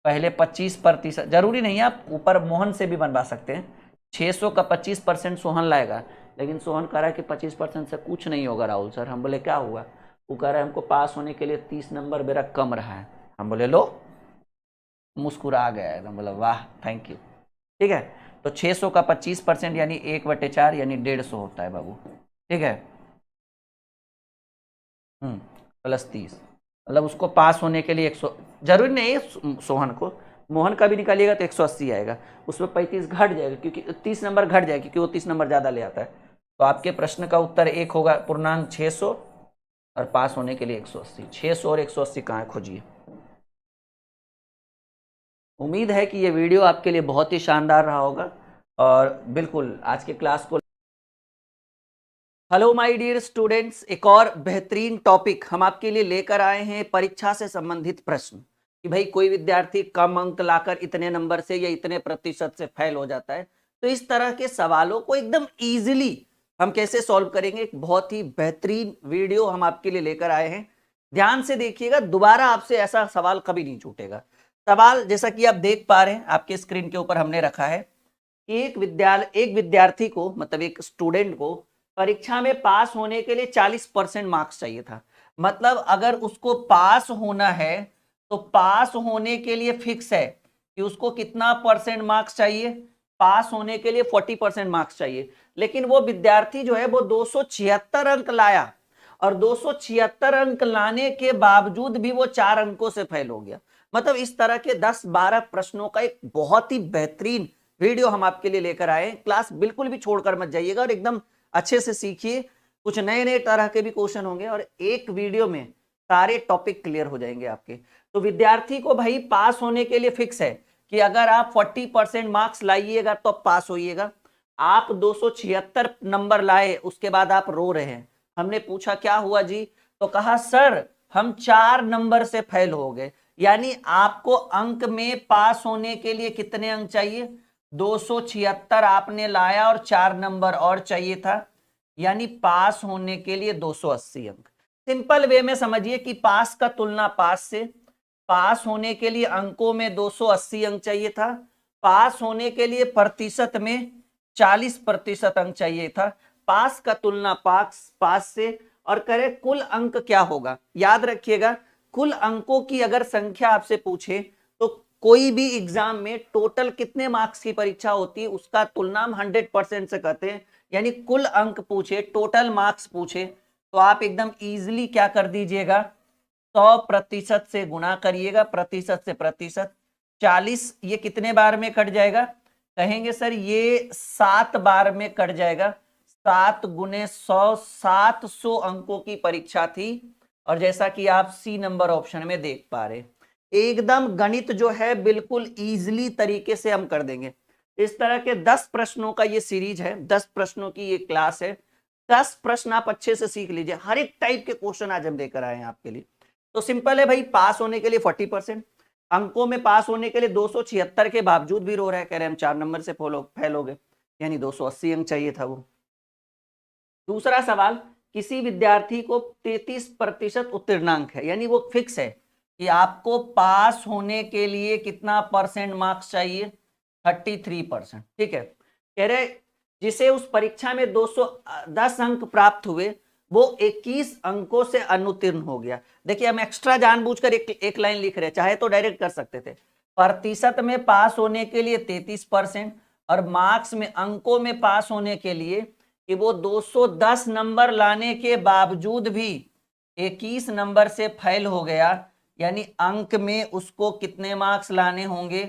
पहले 25%, जरूरी नहीं है, आप ऊपर मोहन से भी बनवा सकते हैं। 600 का 25% सोहन लाएगा, लेकिन सोहन कह रहा है कि 25% से कुछ नहीं होगा राहुल सर। हम बोले क्या हुआ? वो कह रहा है हमको पास होने के लिए 30 नंबर मेरा कम रहा है। हम बोले लो, मुस्कुरा गया एकदम, बोला वाह थैंक यू। ठीक है, तो 600 का 25% यानी 1/4 यानी 150 होता है बाबू। ठीक है, प्लस 30, मतलब उसको पास होने के लिए 100, जरूरी नहीं है सोहन को, मोहन का भी निकालिएगा तो 180 आएगा, उसमें 35 घट जाएगा क्योंकि 30 नंबर घट जाएगा क्योंकि वो 30 नंबर ज़्यादा ले आता है। तो आपके प्रश्न का उत्तर एक होगा पूर्णांक 600 और पास होने के लिए 180। 600 और 180 कहाँ है, खोजिए। उम्मीद है कि ये वीडियो आपके लिए बहुत ही शानदार रहा होगा और बिल्कुल आज के क्लास को। हेलो माय डियर स्टूडेंट्स, एक और बेहतरीन टॉपिक हम आपके लिए लेकर आए हैं, परीक्षा से संबंधित प्रश्न कि भाई कोई विद्यार्थी कम अंक लाकर इतने नंबर से या इतने प्रतिशत से फेल हो जाता है, तो इस तरह के सवालों को एकदम इजीली हम कैसे सॉल्व करेंगे, एक बहुत ही बेहतरीन वीडियो हम आपके लिए लेकर आए हैं। ध्यान से देखिएगा, दोबारा आपसे ऐसा सवाल कभी नहीं छूटेगा। सवाल जैसा कि आप देख पा रहे हैं आपके स्क्रीन के ऊपर हमने रखा है, एक विद्यार्थी को, मतलब एक स्टूडेंट को परीक्षा में पास होने के लिए 40% मार्क्स चाहिए था। मतलब अगर उसको पास होना है तो पास होने के लिए फिक्स है कि उसको कितना परसेंट मार्क्स चाहिए, पास होने के लिए 40% मार्क्स चाहिए। लेकिन वो विद्यार्थी जो है वो 276 अंक लाया और 276 अंक लाने के बावजूद भी वो 4 अंकों से फेल हो गया। मतलब इस तरह के 10-12 प्रश्नों का एक बहुत ही बेहतरीन वीडियो हम आपके लिए लेकर आए। क्लास बिल्कुल भी छोड़कर मत जाइएगा और एकदम अच्छे से सीखिए। कुछ नए नए तरह के भी क्वेश्चन होंगे और एक वीडियो में सारे टॉपिक क्लियर हो जाएंगे आपके। तो विद्यार्थी को भाई पास होने के लिए फिक्स है कि अगर आप 40% मार्क्स लाइएगा तो पास होइएगा। आप 276 नंबर लाए, उसके बाद आप रो रहे हैं। हमने पूछा क्या हुआ जी, तो कहा सर हम 4 नंबर से फेल हो गए। यानी आपको अंक में पास होने के लिए कितने अंक चाहिए, 276 आपने लाया और 4 नंबर और चाहिए था, यानी पास होने के लिए 280 अंक। सिंपल वे में समझिए कि पास का तुलना पास से, पास होने के लिए अंकों में 280 अंक चाहिए था, पास होने के लिए प्रतिशत में 40% अंक चाहिए था। पास का तुलना पास से, और करें कुल अंक क्या होगा। याद रखिएगा, कुल अंकों की अगर संख्या आपसे पूछे तो कोई भी एग्जाम में टोटल कितने मार्क्स की परीक्षा होती है उसका तुलना हम 100% से करते हैं। यानी कुल अंक पूछे, टोटल मार्क्स पूछे, तो आप एकदम इजीली क्या कर दीजिएगा, 100% से गुणा करिएगा, प्रतिशत से प्रतिशत। 40 ये कितने बार में कट जाएगा, कहेंगे सर ये 7 बार में कट जाएगा। 7 गुने 100, 700 अंकों की परीक्षा थी। और जैसा कि आप सी नंबर ऑप्शन में देख पा रहे, एकदम गणित जो है बिल्कुल इजीली तरीके से हम कर देंगे। इस तरह के 10 प्रश्नों का ये सीरीज है, 10 प्रश्नों की ये क्लास है। 10 प्रश्न आप अच्छे से सीख लीजिए, हर एक टाइप के क्वेश्चन आज हम लेकर आए हैं आपके लिए। तो सिंपल है भाई, पास होने के लिए 40%, अंकों में पास होने के लिए 276 के बावजूद भी रो रहा है, कह रहे हम 4 नंबर से फेल हो गए, यानी 280 अंक चाहिए था वो। दूसरा सवाल, किसी विद्यार्थी को 33% उत्तीर्णांक है, यानी वो फिक्स है कि आपको पास होने के लिए कितना परसेंट मार्क्स चाहिए, 33%। ठीक है, कह रहे जिसे उस परीक्षा में 210 अंक प्राप्त हुए वो 21 अंकों से अनुत्तीर्ण हो गया। देखिए हम एक्स्ट्रा जानबूझकर एक लाइन लिख रहे हैं, चाहे तो डायरेक्ट कर सकते थे। प्रतिशत में पास होने के लिए 33% और मार्क्स में, अंकों में पास होने के लिए कि वो 210 नंबर लाने के बावजूद भी 21 नंबर से फेल हो गया, यानी अंक में उसको कितने मार्क्स लाने होंगे,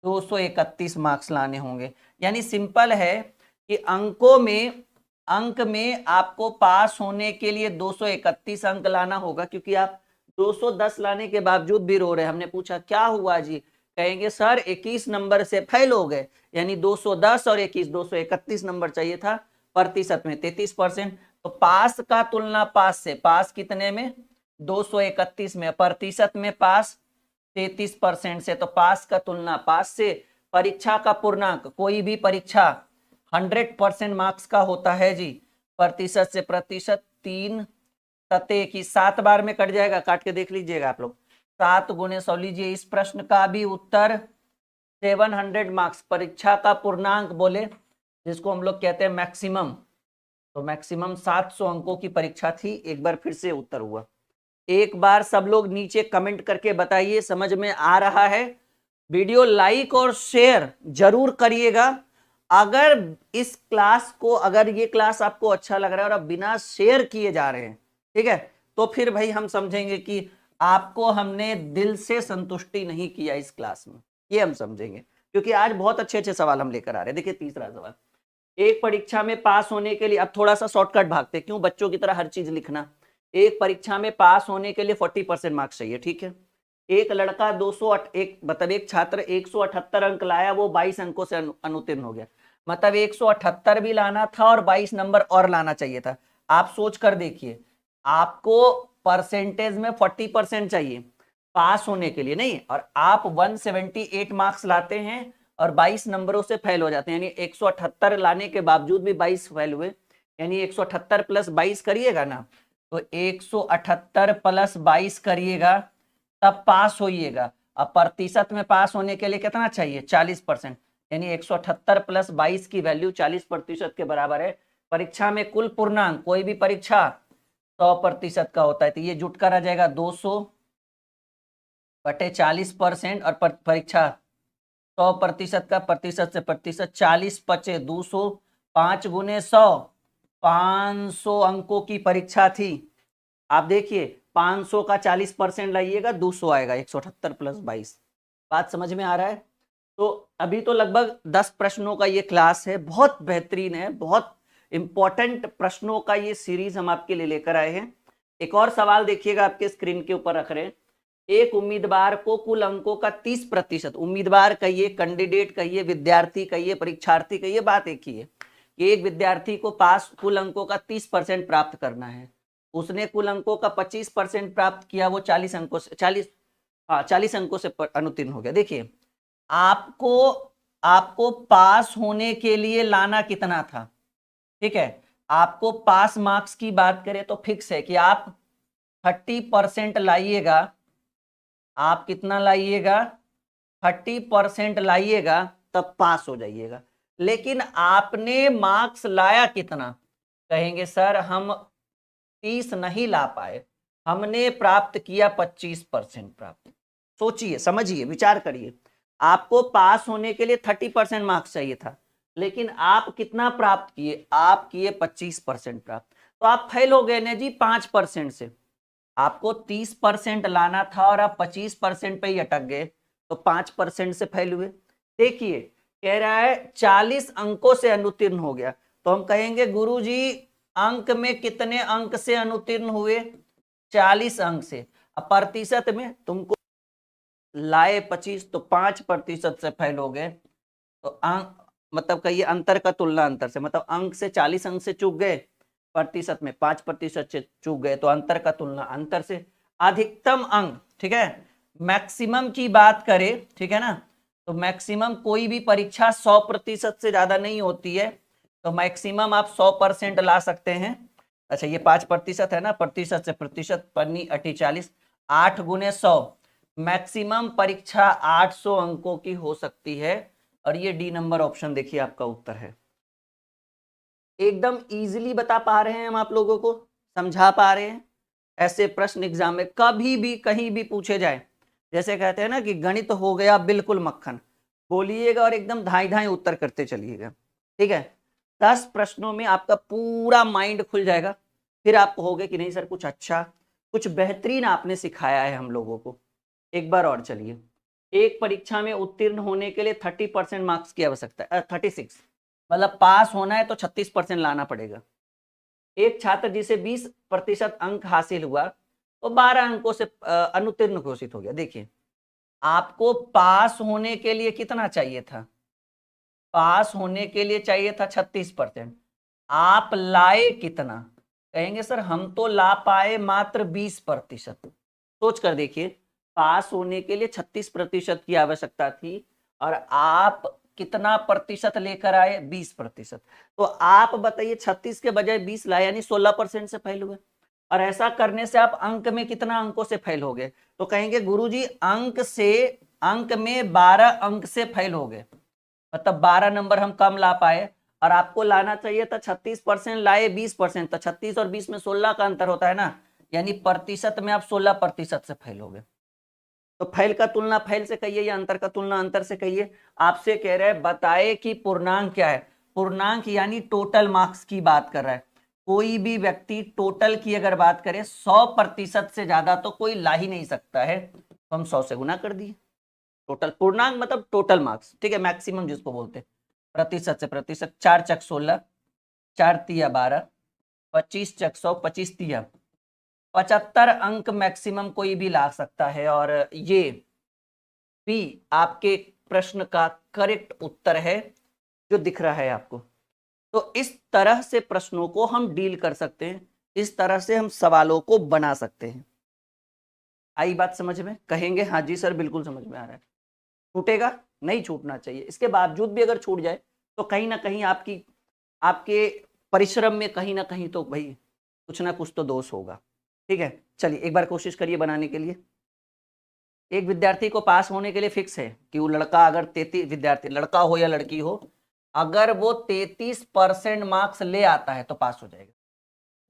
231 मार्क्स लाने होंगे। यानी सिंपल है कि अंक में आपको पास होने के लिए 231 अंक लाना होगा, क्योंकि आप 210 लाने के बावजूद भी रो रहे। हमने पूछा क्या हुआ जी, कहेंगे सर 21 नंबर से फेल हो गए, यानी 210 और 21, 231 नंबर चाहिए था। प्रतिशत में 33%, तो पास का तुलना पास से, पास कितने में 231 में, प्रतिशत में पास 33% से, तो पास का तुलना पास से। परीक्षा का पूर्णांक, कोई भी परीक्षा 100% मार्क्स का होता है जी, प्रतिशत से प्रतिशत 3 सते की 7 बार में कट जाएगा, काट के देख लीजिएगा आप लोग, 7 गुने 100 लीजिए। इस प्रश्न का भी उत्तर 700 मार्क्स, परीक्षा का पूर्णांक बोले जिसको हम लोग कहते हैं मैक्सिमम, तो मैक्सिमम 700 अंकों की परीक्षा थी। एक बार फिर से उत्तर हुआ। एक बार सब लोग नीचे कमेंट करके बताइए समझ में आ रहा है। वीडियो लाइक और शेयर जरूर करिएगा। अगर इस क्लास को, अगर ये क्लास आपको अच्छा लग रहा है और आप बिना शेयर किए जा रहे हैं, ठीक है, तो फिर भाई हम समझेंगे कि आपको हमने दिल से संतुष्टि नहीं किया इस क्लास में, ये हम समझेंगे। क्योंकि आज बहुत अच्छे अच्छे सवाल हम लेकर आ रहे हैं। देखिए तीसरा सवाल, एक परीक्षा में पास होने के लिए, अब थोड़ा सा शॉर्टकट भागते, क्यों बच्चों की तरह हर चीज लिखना। एक परीक्षा में पास होने के लिए 40% मार्क्स चाहिए, ठीक है। एक लड़का 208 मतलब एक छात्र 178 अंक लाया, वो 22 अंकों से अनुत्तीर्ण हो गया। मतलब 178 भी लाना था और 22 नंबर और लाना चाहिए था। आप सोच कर देखिए, आपको परसेंटेज में 40% चाहिए पास होने के लिए, नहीं, और आप 178 मार्क्स लाते हैं और 22 नंबरों से फेल हो जाते हैं। यानी 178 लाने के बावजूद भी 22 फेल हुए, यानी 178 प्लस 22 करिएगा ना, तो 178 प्लस 22 करिएगा तब पास होइएगा। अब प्रतिशत में पास होने के लिए कितना चाहिए, 40%, यानी 178 प्लस 22 की वैल्यू 40% के बराबर है। परीक्षा में कुल पूर्णांक, कोई भी परीक्षा 100% का होता है, तो ये जुट कर आ जाएगा 200 बटे 40%, और परीक्षा 100% का, प्रतिशत से प्रतिशत 40 बचे 200, 5 गुने 100, 500 अंकों की परीक्षा थी। आप देखिए 500 का 40% लाइएगा 200 आएगा, 178 प्लस 22। बात समझ में आ रहा है। तो अभी तो लगभग 10 प्रश्नों का ये क्लास है, बहुत बेहतरीन है, बहुत इंपॉर्टेंट प्रश्नों का ये सीरीज हम आपके लिए लेकर आए हैं। एक और सवाल देखिएगा, आपके स्क्रीन के ऊपर रख रहे हैं। एक उम्मीदवार को कुल अंकों का 30%, उम्मीदवार कहिए, कैंडिडेट कहिए, विद्यार्थी कहिए, परीक्षार्थी कहिए, बात एक ही है कि एक विद्यार्थी को पास कुल अंकों का 30% प्राप्त करना है। उसने कुल अंकों का 25% प्राप्त किया, वो 40 अंकों से 40 अंकों से अनुत्तीर्ण हो गया। देखिए आपको पास होने के लिए लाना कितना था, ठीक है। आपको पास मार्क्स की बात करें तो फिक्स है कि आप 30% लाइएगा। आप कितना लाइएगा, 30% लाइएगा तब पास हो जाइएगा। लेकिन आपने मार्क्स लाया कितना, कहेंगे सर हम 30 नहीं ला पाए, हमने प्राप्त किया 25% प्राप्त। सोचिए, समझिए, विचार करिए। आपको पास होने के लिए 30% मार्क्स चाहिए था, लेकिन आप कितना प्राप्त किए, आप किए 25% प्राप्त, तो आप फेल हो गए ना जी 5% से। आपको 30% लाना था और आप 25% पे ही अटक गए, तो 5% से फेल हुए। देखिए कह रहा है 40 अंकों से अनुत्तीर्ण हो गया, तो हम कहेंगे गुरुजी अंक में कितने अंक से अनुत्तीर्ण हुए, 40 अंक से। अब प्रतिशत में तुमको लाए 25, तो 5% से फेल हो गए। तो अंक मतलब कहिए अंतर का तुलना अंतर से, मतलब अंक से 40 अंक से चूक गए, प्रतिशत में 5% से चूक गए, तो अंतर का तुलना अंतर से। अधिकतम अंक, ठीक है, मैक्सिमम की बात करें, ठीक है ना, तो मैक्सिमम कोई भी परीक्षा 100% से ज्यादा नहीं होती है, तो मैक्सिमम आप 100% ला सकते हैं। अच्छा ये 5% है ना, प्रतिशत से प्रतिशत, पन्नी अठी 40, 8 गुने 100, मैक्सिमम परीक्षा 800 अंकों की हो सकती है। और ये डी नंबर ऑप्शन देखिए आपका उत्तर है। एकदम इजीली बता पा रहे हैं हम आप लोगों को, समझा पा रहे हैं। ऐसे प्रश्न एग्जाम में कभी भी कहीं भी पूछे जाए, जैसे कहते हैं ना कि गणित हो गया बिल्कुल मक्खन, बोलिएगा और एकदम धाई धाई उत्तर करते चलिएगा, ठीक है। 10 प्रश्नों में आपका पूरा माइंड खुल जाएगा। फिर आप कहोगे कि नहीं सर कुछ अच्छा, कुछ बेहतरीन आपने सिखाया है हम लोगों को। एक बार और चलिए, एक परीक्षा में उत्तीर्ण होने के लिए 30% मार्क्स की आवश्यकता है, 36, मतलब पास होना है तो 36% लाना पड़ेगा। एक छात्र जिसे 20% अंक हासिल हुआ, तो 12 अंकों से अनुत्तीर्ण घोषित हो गया। देखिए आपको पास होने के लिए कितना चाहिए था, पास होने के लिए चाहिए था 36%, आप लाए कितना, कहेंगे सर हम तो ला पाए मात्र 20%। सोच कर देखिए, पास होने के लिए 36% की आवश्यकता थी और आप कितना प्रतिशत लेकर आए? 20%। तो आप बताइए 36 के बजाय 20 लाए, यानी 16% से फेल हुए। और ऐसा करने से आप अंक में कितना अंकों से फेल हो गए? तो कहेंगे गुरुजी अंक में 12 अंक से फेल हो गए, मतलब 12 नंबर हम कम ला पाए। और आपको लाना चाहिए था 36%, लाए 20%, तो 36 और 20 में 16 का अंतर होता है ना, यानी प्रतिशत में आप 16% से फेल हो गए। तो फैल का तुलना फैल से कहिए या अंतर का तुलना अंतर से कहिए। आपसे कह रहे हैं बताए कि पूर्णांक क्या है। पूर्णांक यानी टोटल मार्क्स की बात कर रहा है। कोई भी व्यक्ति टोटल की अगर बात करे 100% से ज्यादा तो कोई ला ही नहीं सकता है, तो हम 100 से गुना कर दिए। टोटल पूर्णांक मतलब टोटल मार्क्स, ठीक है, मैक्सिमम जिसको बोलते हैं। प्रतिशत से प्रतिशत, 4 चक 16, 4 तिया 12, 25 चक 100, 25 तिया 75 अंक मैक्सिमम कोई भी ला सकता है। और ये भी आपके प्रश्न का करेक्ट उत्तर है जो दिख रहा है आपको। तो इस तरह से प्रश्नों को हम डील कर सकते हैं, इस तरह से हम सवालों को बना सकते हैं। आई बात समझ में? कहेंगे हाँ जी सर बिल्कुल समझ में आ रहा है। छूटेगा नहीं, छूटना चाहिए। इसके बावजूद भी अगर छूट जाए तो कहीं ना कहीं आपके परिश्रम में कहीं ना कहीं तो भाई कुछ ना कुछ तो दोष होगा। ठीक है, चलिए एक बार कोशिश करिए बनाने के लिए। एक विद्यार्थी को पास होने के लिए फिक्स है कि वो लड़का अगर 33 विद्यार्थी, लड़का हो या लड़की हो, अगर वो 33% मार्क्स ले आता है तो पास हो जाएगा।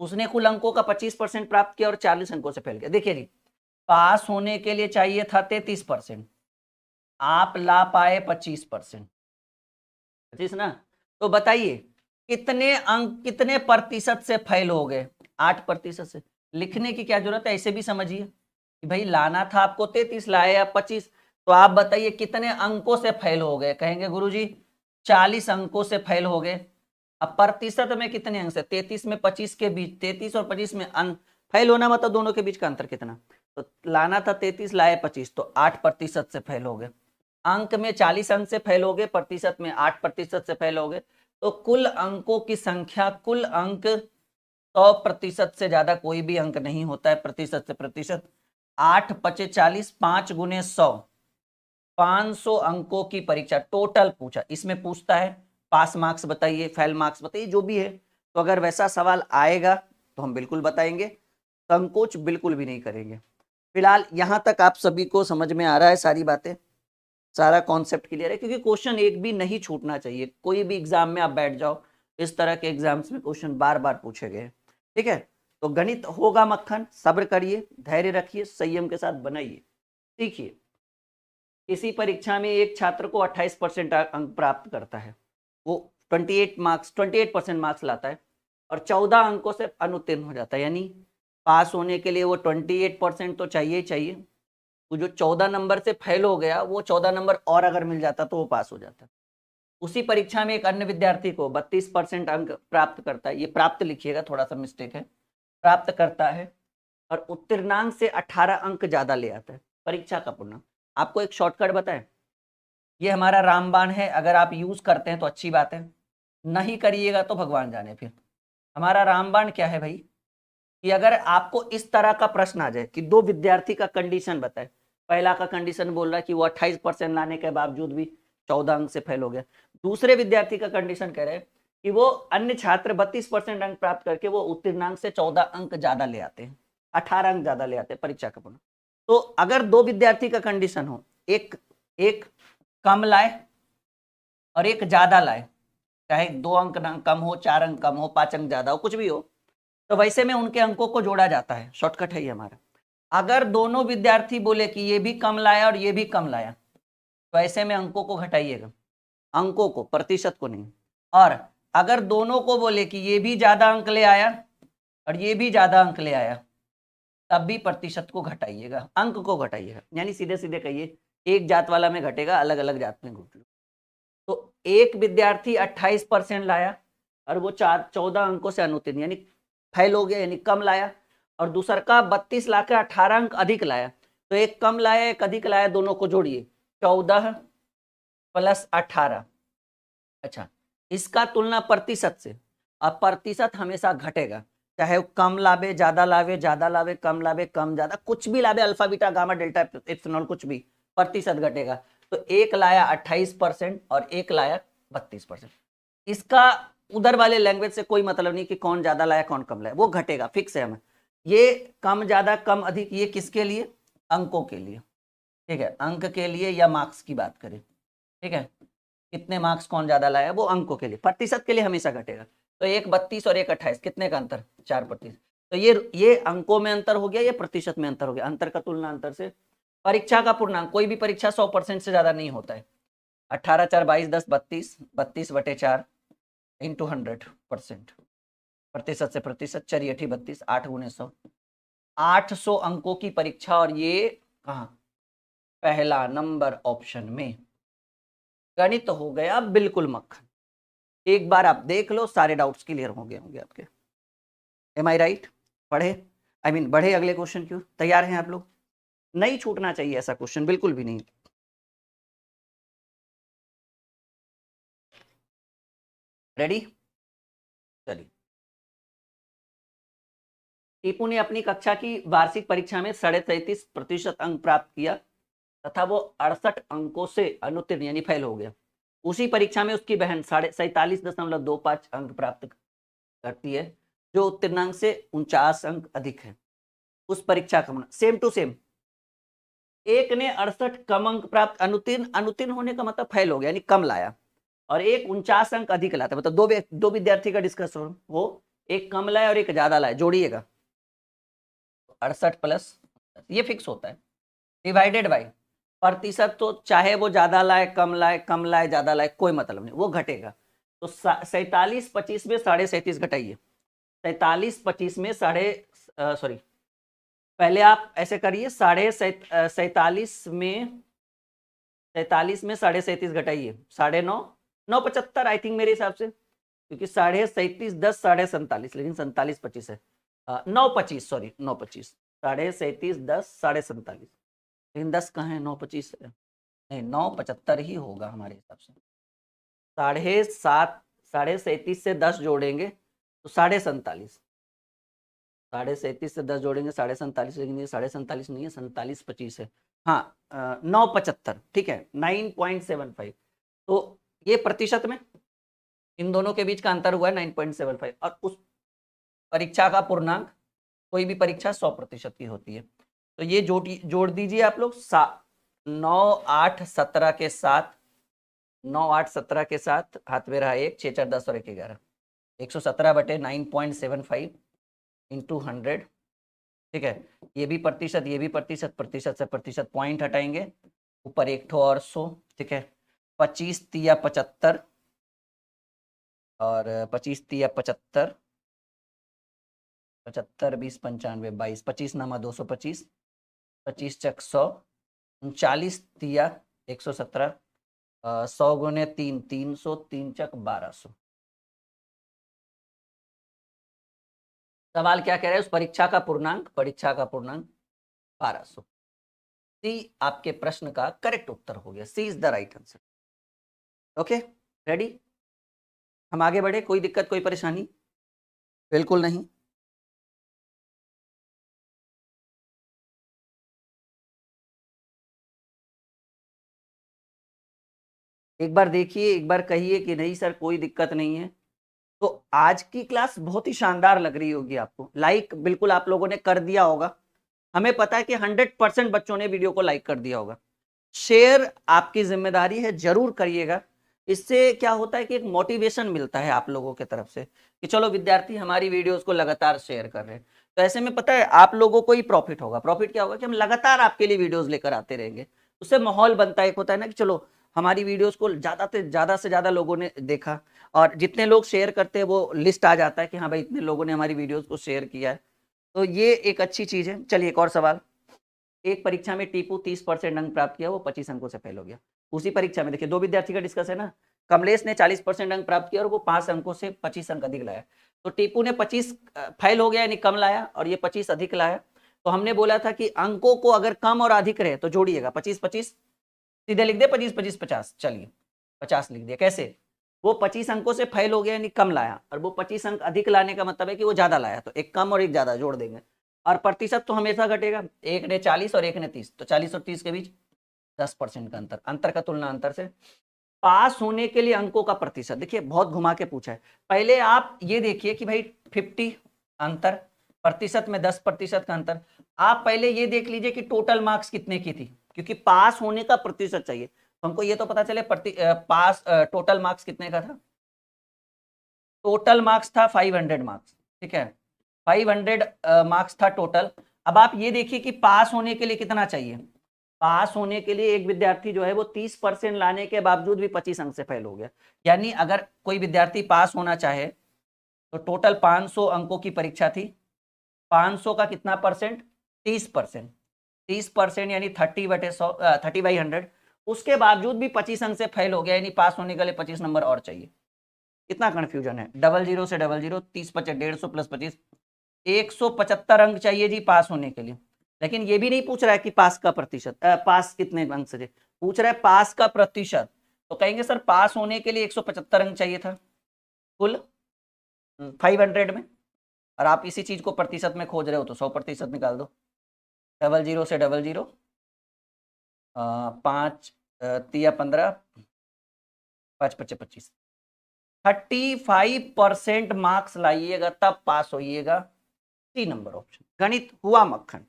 उसने कुल अंकों का 25% प्राप्त किया और 40 अंकों से फेल किया। देखिए जी, पास होने के लिए चाहिए था 33%, आप ला पाए 25%, 25 ना। तो बताइए कितने अंक, कितने प्रतिशत से फेल हो गए? 8% से। लिखने की क्या जरूरत है, ऐसे भी समझिए कि भाई लाना था आपको 33, लाए आप 25, तो आप बताइए कितने अंकों से फेल हो गए? कहेंगे गुरुजी 40 अंकों से फेल हो गए। अब प्रतिशत में कितने अंक से? 33 में 25 के बीच, 33 और 25 में फेल होना मतलब दोनों के बीच का अंतर कितना? तो लाना था 33, लाए 25, तो 8% से फेल हो गए। अंक में 40 अंक से फेल हो गए, प्रतिशत में 8% से फेल हो गए। तो कुल अंकों की संख्या, कुल अंक 100% से ज्यादा कोई भी अंक नहीं होता है प्रतिशत से प्रतिशत। 8 पचे 40, 5 गुने 100, 500 अंकों की परीक्षा टोटल पूछा। इसमें पूछता है पास मार्क्स बताइए, फेल मार्क्स बताइए, जो भी है। तो अगर वैसा सवाल आएगा तो हम बिल्कुल बताएंगे, संकोच बिल्कुल भी नहीं करेंगे। फिलहाल यहां तक आप सभी को समझ में आ रहा है सारी बातें, सारा कॉन्सेप्ट क्लियर है? क्योंकि क्वेश्चन एक भी नहीं छूटना चाहिए। कोई भी एग्जाम में आप बैठ जाओ, इस तरह के एग्जाम्स में क्वेश्चन बार बार पूछे गए। ठीक है, तो गणित होगा मक्खन, सब्र करिए, धैर्य रखिए, संयम के साथ बनाइए, सीखिए। इसी परीक्षा में एक छात्र को 28% अंक प्राप्त करता है, वो 28% मार्क्स लाता है और 14 अंकों से अनुत्तीर्ण हो जाता है। यानी पास होने के लिए वो 28% तो चाहिए ही चाहिए। वो जो 14 नंबर से फेल हो गया, वो 14 नंबर और अगर मिल जाता तो वो पास हो जाता। उसी परीक्षा में एक अन्य विद्यार्थी को 32% अंक प्राप्त करता है, ये प्राप्त लिखिएगा, थोड़ा सा मिस्टेक है, प्राप्त करता है और उत्तीर्णांक से 18 अंक ज्यादा ले आता है। परीक्षा का पूर्णांक, आपको एक शॉर्टकट बताएं, ये हमारा रामबाण है, अगर आप यूज करते हैं तो अच्छी बात है, नहीं करिएगा तो भगवान जाने। फिर हमारा रामबाण क्या है भाई, कि अगर आपको इस तरह का प्रश्न आ जाए कि दो विद्यार्थी का कंडीशन बताए, पहला का कंडीशन बोल रहा है कि वो 28% लाने के बावजूद भी 14 अंक से फेल हो गया, दूसरे विद्यार्थी का कंडीशन कह रहे हैं कि वो अन्य छात्र 32% अंक प्राप्त करके वो उत्तीर्णांक से 14 अंक ज्यादा ले आते हैं, 18 अंक ज्यादा ले आते हैं परीक्षा का पूर्ण। तो अगर दो विद्यार्थी का कंडीशन हो, एक एक कम लाए और एक ज्यादा लाए, चाहे 2 अंक कम हो, 4 अंक कम हो, 5 अंक ज्यादा हो, कुछ भी हो, तो वैसे में उनके अंकों को जोड़ा जाता है। शॉर्टकट है ये हमारा। अगर दोनों विद्यार्थी बोले कि ये भी कम लाया और ये भी कम लाया, तो ऐसे में अंकों को घटाइएगा, अंकों को, प्रतिशत को नहीं। और अगर दोनों को बोले कि ये भी ज्यादा अंक ले आया और ये भी ज्यादा अंक ले आया, तब भी प्रतिशत को घटाइएगा, अंक को घटाइएगा। यानी सीधे सीधे कहिए, एक जात वाला में घटेगा, अलग अलग जात में घट लो। तो एक विद्यार्थी 28% लाया और वो 14 अंकों से अनुत्तीर्ण, यानी फेल हो गया, यानी कम लाया, और दूसरा का 32 ला के 18 अंक अधिक लाया। तो एक कम लाया एक अधिक लाया, दोनों को जोड़िए, 14 प्लस 18। अच्छा, इसका तुलना प्रतिशत से, अब प्रतिशत हमेशा घटेगा, चाहे वो कम लावे, ज्यादा लावे, ज्यादा लावे, कम लावे, कम ज्यादा, कुछ भी लावे, alpha beta gamma delta epsilon कुछ भी, प्रतिशत घटेगा। तो एक लाया 28% और एक लाया 32%। इसका उधर वाले लैंग्वेज से कोई मतलब नहीं कि कौन ज्यादा लाया कौन कम लाया, वो घटेगा, फिक्स है हमें। ये कम ज्यादा कम अधिक ये किसके लिए? अंकों के लिए, ठीक है, अंक के लिए या मार्क्स की बात करें, ठीक है, कितने मार्क्स कौन ज्यादा लाया वो अंकों के लिए। प्रतिशत के लिए हमेशा घटेगा। तो एक 32 और एक 28, कितने का अंतर? 4%। तो ये अंकों में अंतर हो गया, ये प्रतिशत में अंतर हो गया। अंतर का तुलना अंतर से। परीक्षा का पूर्णांक, कोई भी परीक्षा 100% से ज्यादा नहीं होता है। 18 4 22 10 32, 32/4 इंटू 100%, प्रतिशत से प्रतिशत, 4 8 32, 8 × 100, 800 अंकों की परीक्षा। और ये कहाँ? पहला नंबर ऑप्शन में। गणित हो गया बिल्कुल मक्खन। एक बार आप देख लो, सारे डाउट्स क्लियर हो गए होंगे आपके। एम आई राइट? पढ़े, आई मीन बढ़े अगले क्वेश्चन क्यों? तैयार हैं आप लोग? नहीं छूटना चाहिए ऐसा क्वेश्चन, बिल्कुल भी नहीं। रेडी? चलिए। टीपू ने अपनी कक्षा की वार्षिक परीक्षा में 37.5% अंक प्राप्त किया तथा वो 68 अंकों से अनुत्तीर्ण यानी फेल हो गया। उसी परीक्षा में उसकी बहन 47.25 अंक प्राप्त करती है, जो उत्तीर्णांक से 49 अंक अधिक है। उस परीक्षा का सेम टू सेम, एक ने 68 कम अंक प्राप्त, अनुत्तीर्ण होने का मतलब फेल हो गया यानी कम लाया, और एक 49 अंक अधिक लाता, मतलब दो विद्यार्थी का डिस्कस हो, एक कम लाया और एक ज्यादा लाया, जोड़िएगा 68 प्लस, ये फिक्स होता है, डिवाइडेड बाई प्रतिशत। तो चाहे वो ज्यादा लाए कम लाए, कम लाए ज्यादा लाए, कोई मतलब नहीं, वो घटेगा। तो 47/25 में 37.5 घटाइए। 47/25 में सॉरी, पहले आप ऐसे करिए, 47 में 37.5 घटाइए, 9.75 आई थिंक मेरे हिसाब से, क्योंकि 37.5 10 47, लेकिन 47/25 है, 9.25 सॉरी 9.25, 37.5 10 47, लेकिन 10 कहाँ है? 9.25 है, नहीं 9.75 ही होगा हमारे हिसाब से। 37.5 से 10 जोड़ेंगे तो 47.5, 37.5 से 10 जोड़ेंगे 47.5, लेकिन ये 47.5 नहीं है, 47.25 है। हाँ 9.75, ठीक है, 9.75। तो ये प्रतिशत में इन दोनों के बीच का अंतर हुआ है 9.75, और उस परीक्षा का पूर्णांक, कोई भी परीक्षा 100% की होती है। तो ये जोड़ दीजिए आप लोग, 9 8 17 के साथ, 9 8 17 के साथ, हाथ में रहा 1, 6 4 10 और 1 11, 117/9.75 इंटू 100, ठीक है। ये भी प्रतिशत, ये भी प्रतिशत, प्रतिशत से प्रतिशत पॉइंट हटाएंगे, ऊपर एक ठो और 100, ठीक है। 25 तिया 75 और 25 तिया 75, 75 20 95 22, 25 नामा 225, 25 चक 100, 39 तिया 117, 100 गुने 3 300, 3 चक 1200। सवाल क्या कह रहा है? उस परीक्षा का पूर्णांक 1200। सी आपके प्रश्न का करेक्ट उत्तर हो गया, C is the right answer. Okay, ready? हम आगे बढ़े, कोई दिक्कत कोई परेशानी? बिल्कुल नहीं। एक बार देखिए, एक बार कहिए कि नहीं सर कोई दिक्कत नहीं है। तो आज की क्लास बहुत ही शानदार लग रही होगी आपको। लाइक बिल्कुल आप लोगों ने कर दिया होगा, हमें पता है कि 100% बच्चों ने वीडियो को लाइक कर दिया होगा। शेयर आपकी जिम्मेदारी है, जरूर करिएगा। इससे क्या होता है कि एक मोटिवेशन मिलता है आप लोगों की तरफ से कि चलो विद्यार्थी हमारी वीडियोस को लगातार शेयर कर रहे हैं। तो ऐसे में पता है आप लोगों को ही प्रॉफिट होगा। प्रॉफिट क्या होगा कि हम लगातार आपके लिए वीडियोस लेकर आते रहेंगे। उससे माहौल बनता है, एक होता है ना कि चलो हमारी वीडियोस को ज्यादा से ज्यादा लोगों ने देखा, और जितने लोग शेयर करते हैं वो लिस्ट आ जाता है कि हाँ भाई इतने लोगों ने हमारी वीडियोस को शेयर किया है। तो ये एक अच्छी चीज है। चलिए एक और सवाल। एक परीक्षा में टीपू 30% अंक प्राप्त किया, वो 25 अंकों से फेल हो गया। उसी परीक्षा में देखिए दो विद्यार्थी का डिस्कस है ना, कमलेश ने 40% अंक प्राप्त किया और वो 5 अंकों से 25 अंक अधिक लाया। तो टीपू ने 25 फेल हो गया यानी कम लाया, और ये 25 अधिक लाया। तो हमने बोला था कि अंकों को अगर कम और अधिक रहे तो जोड़िएगा, 25 25 सीधे लिख दे, 25 25 50, चलिए 50 लिख दिया। कैसे? वो 25 अंकों से फेल हो गया यानी कम लाया, और वो 25 अंक अधिक लाने का मतलब है कि वो ज्यादा लाया, तो एक कम और एक ज्यादा जोड़ देंगे। और प्रतिशत तो हमेशा घटेगा, एक ने 40 और एक ने 30, तो 40 और 30 के बीच 10% का अंतर, अंतर का तुलना अंतर से। पास होने के लिए अंकों का प्रतिशत, देखिए बहुत घुमा के पूछा है। पहले आप ये देखिए कि भाई 50 अंतर, प्रतिशत में 10% का अंतर। आप पहले ये देख लीजिए कि टोटल मार्क्स कितने की थी, क्योंकि पास होने का प्रतिशत चाहिए, तो हमको ये तो पता चले पास टोटल मार्क्स कितने का था। टोटल मार्क्स था 500 मार्क्स, ठीक है, 500 मार्क्स था टोटल। अब आप ये देखिए कि पास होने के लिए कितना चाहिए। पास होने के लिए एक विद्यार्थी जो है वो 30% लाने के बावजूद भी 25 अंक से फेल हो गया। यानी अगर कोई विद्यार्थी पास होना चाहे तो टोटल 500 अंकों की परीक्षा थी, 500 का कितना परसेंट, 30%, 30% यानी 30/100, उसके बावजूद भी 25 अंक से फेल हो गया, यानी पास होने के लिए 25 नंबर और चाहिए। कितना कंफ्यूजन है, 00 से 00, 30 25 150 प्लस 25, 175 अंक चाहिए जी पास होने के लिए। लेकिन ये भी नहीं पूछ रहा है कि पास का प्रतिशत, पास कितने अंक से, पूछ रहा है पास का प्रतिशत। तो कहेंगे सर पास होने के लिए 175 अंक चाहिए था कुल 500 में, और आप इसी चीज को प्रतिशत में खोज रहे हो तो 100% निकाल दो। 00 से 00, 5 तिया 15, 5 25 25, 35% मार्क्स लाइएगा तब पास होइएगा। 3 नंबर ऑप्शन, गणित हुआ मक्खन।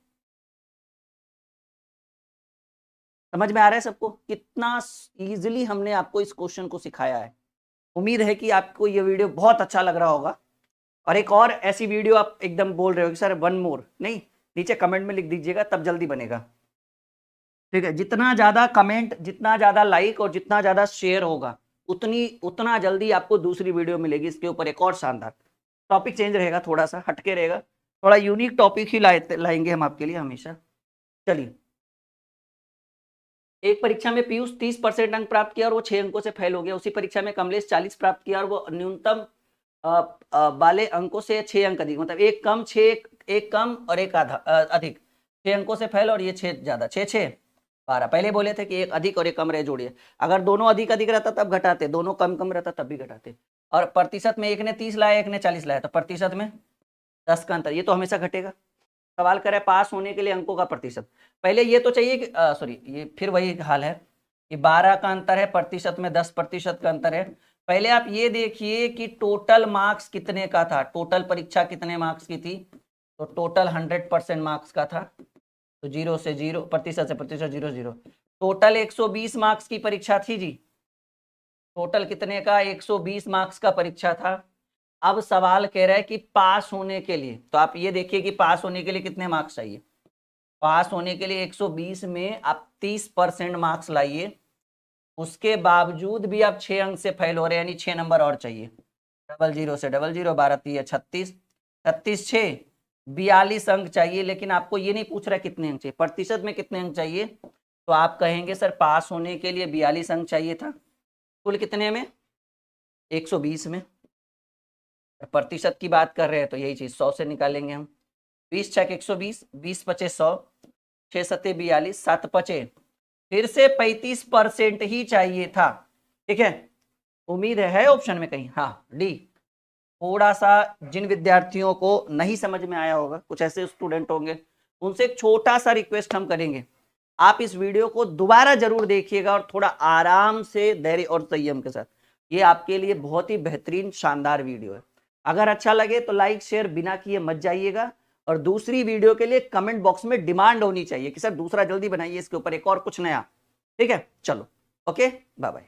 समझ में आ रहा है सबको कितना इजीली हमने आपको इस क्वेश्चन को सिखाया है। उम्मीद है कि आपको ये वीडियो बहुत अच्छा लग रहा होगा, और एक और ऐसी वीडियो आप एकदम बोल रहे हो कि सर वन मोर, नहीं, नीचे कमेंट में लिख दीजिएगा तब जल्दी बनेगा, ठीक है। जितना ज्यादा कमेंट, जितना ज्यादा लाइक और जितना ज्यादा शेयर होगा उतना जल्दी आपको दूसरी वीडियो मिलेगी इसके ऊपर एक और शानदार। टॉपिक चेंज रहेगा, थोड़ा सा हटके रहेगा, थोड़ा यूनिक टॉपिक ही लाएंगे हम आपके लिए हमेशा। चलिए, एक परीक्षा में पीयूष 30% अंक प्राप्त किया और वो 6 अंकों से फेल हो गया। उसी परीक्षा में कमलेश 40 प्राप्त किया और वो न्यूनतम वाले अंकों से 6 अंक अधिक, मतलब एक कम और एक आधा अधिक, 6 अंकों से फेल और ये 6 ज्यादा, 6 6 12। पहले बोले थे कि एक अधिक और एक कम रहे जोड़िए, अगर दोनों अधिक अधिक रहता तब घटाते, दोनों कम कम रहता तब भी घटाते। और प्रतिशत में एक ने 30 लाया एक ने 40 लाया, तो प्रतिशत में 10 का अंतर, ये तो हमेशा घटेगा। सवाल कर रहा है पास होने के लिए अंकों का प्रतिशत। पहले ये तो चाहिए कि सॉरी, ये फिर वही हाल है कि 12 का अंतर है, प्रतिशत में 10% का अंतर है। पहले आप ये देखिए कि टोटल मार्क्स कितने का था, टोटल परीक्षा कितने मार्क्स की थी, तो टोटल 100% मार्क्स का था, तो 0 से 0, प्रतिशत से प्रतिशत 0 0, टोटल 120 मार्क्स की परीक्षा थी जी, टोटल कितने का, 120 मार्क्स का परीक्षा था। अब सवाल कह रहा है कि पास होने के लिए, तो आप ये देखिए कि पास होने के लिए कितने मार्क्स चाहिए। पास होने के लिए 120 में आप 30% मार्क्स लाइए, उसके बावजूद भी आप 6 अंक से फेल हो रहे हैं, यानी 6 नंबर और चाहिए। 00 से 00, 12 3 36, 36 6 42 अंक चाहिए। लेकिन आपको ये नहीं पूछ रहा कितने अंक चाहिए, प्रतिशत में कितने अंक चाहिए, तो आप कहेंगे सर पास होने के लिए 42 अंक चाहिए था, कुल कितने में, 120 में। प्रतिशत की बात कर रहे हैं तो यही चीज 100 से निकालेंगे हम, 20 छक 120, 20 पचे 100, 6 सत्ते 42, 7 पचे फिर से 35% ही चाहिए था, ठीक है। उम्मीद है ऑप्शन में कहीं, हाँ डी। थोड़ा सा जिन विद्यार्थियों को नहीं समझ में आया होगा, कुछ ऐसे स्टूडेंट होंगे, उनसे एक छोटा सा रिक्वेस्ट हम करेंगे, आप इस वीडियो को दोबारा जरूर देखिएगा और थोड़ा आराम से धैर्य और संयम के साथ, ये आपके लिए बहुत ही बेहतरीन शानदार वीडियो है। अगर अच्छा लगे तो लाइक शेयर बिना किए मत जाइएगा, और दूसरी वीडियो के लिए कमेंट बॉक्स में डिमांड होनी चाहिए कि सर दूसरा जल्दी बनाइए इसके ऊपर एक और कुछ नया, ठीक है। चलो ओके, बाय बाय।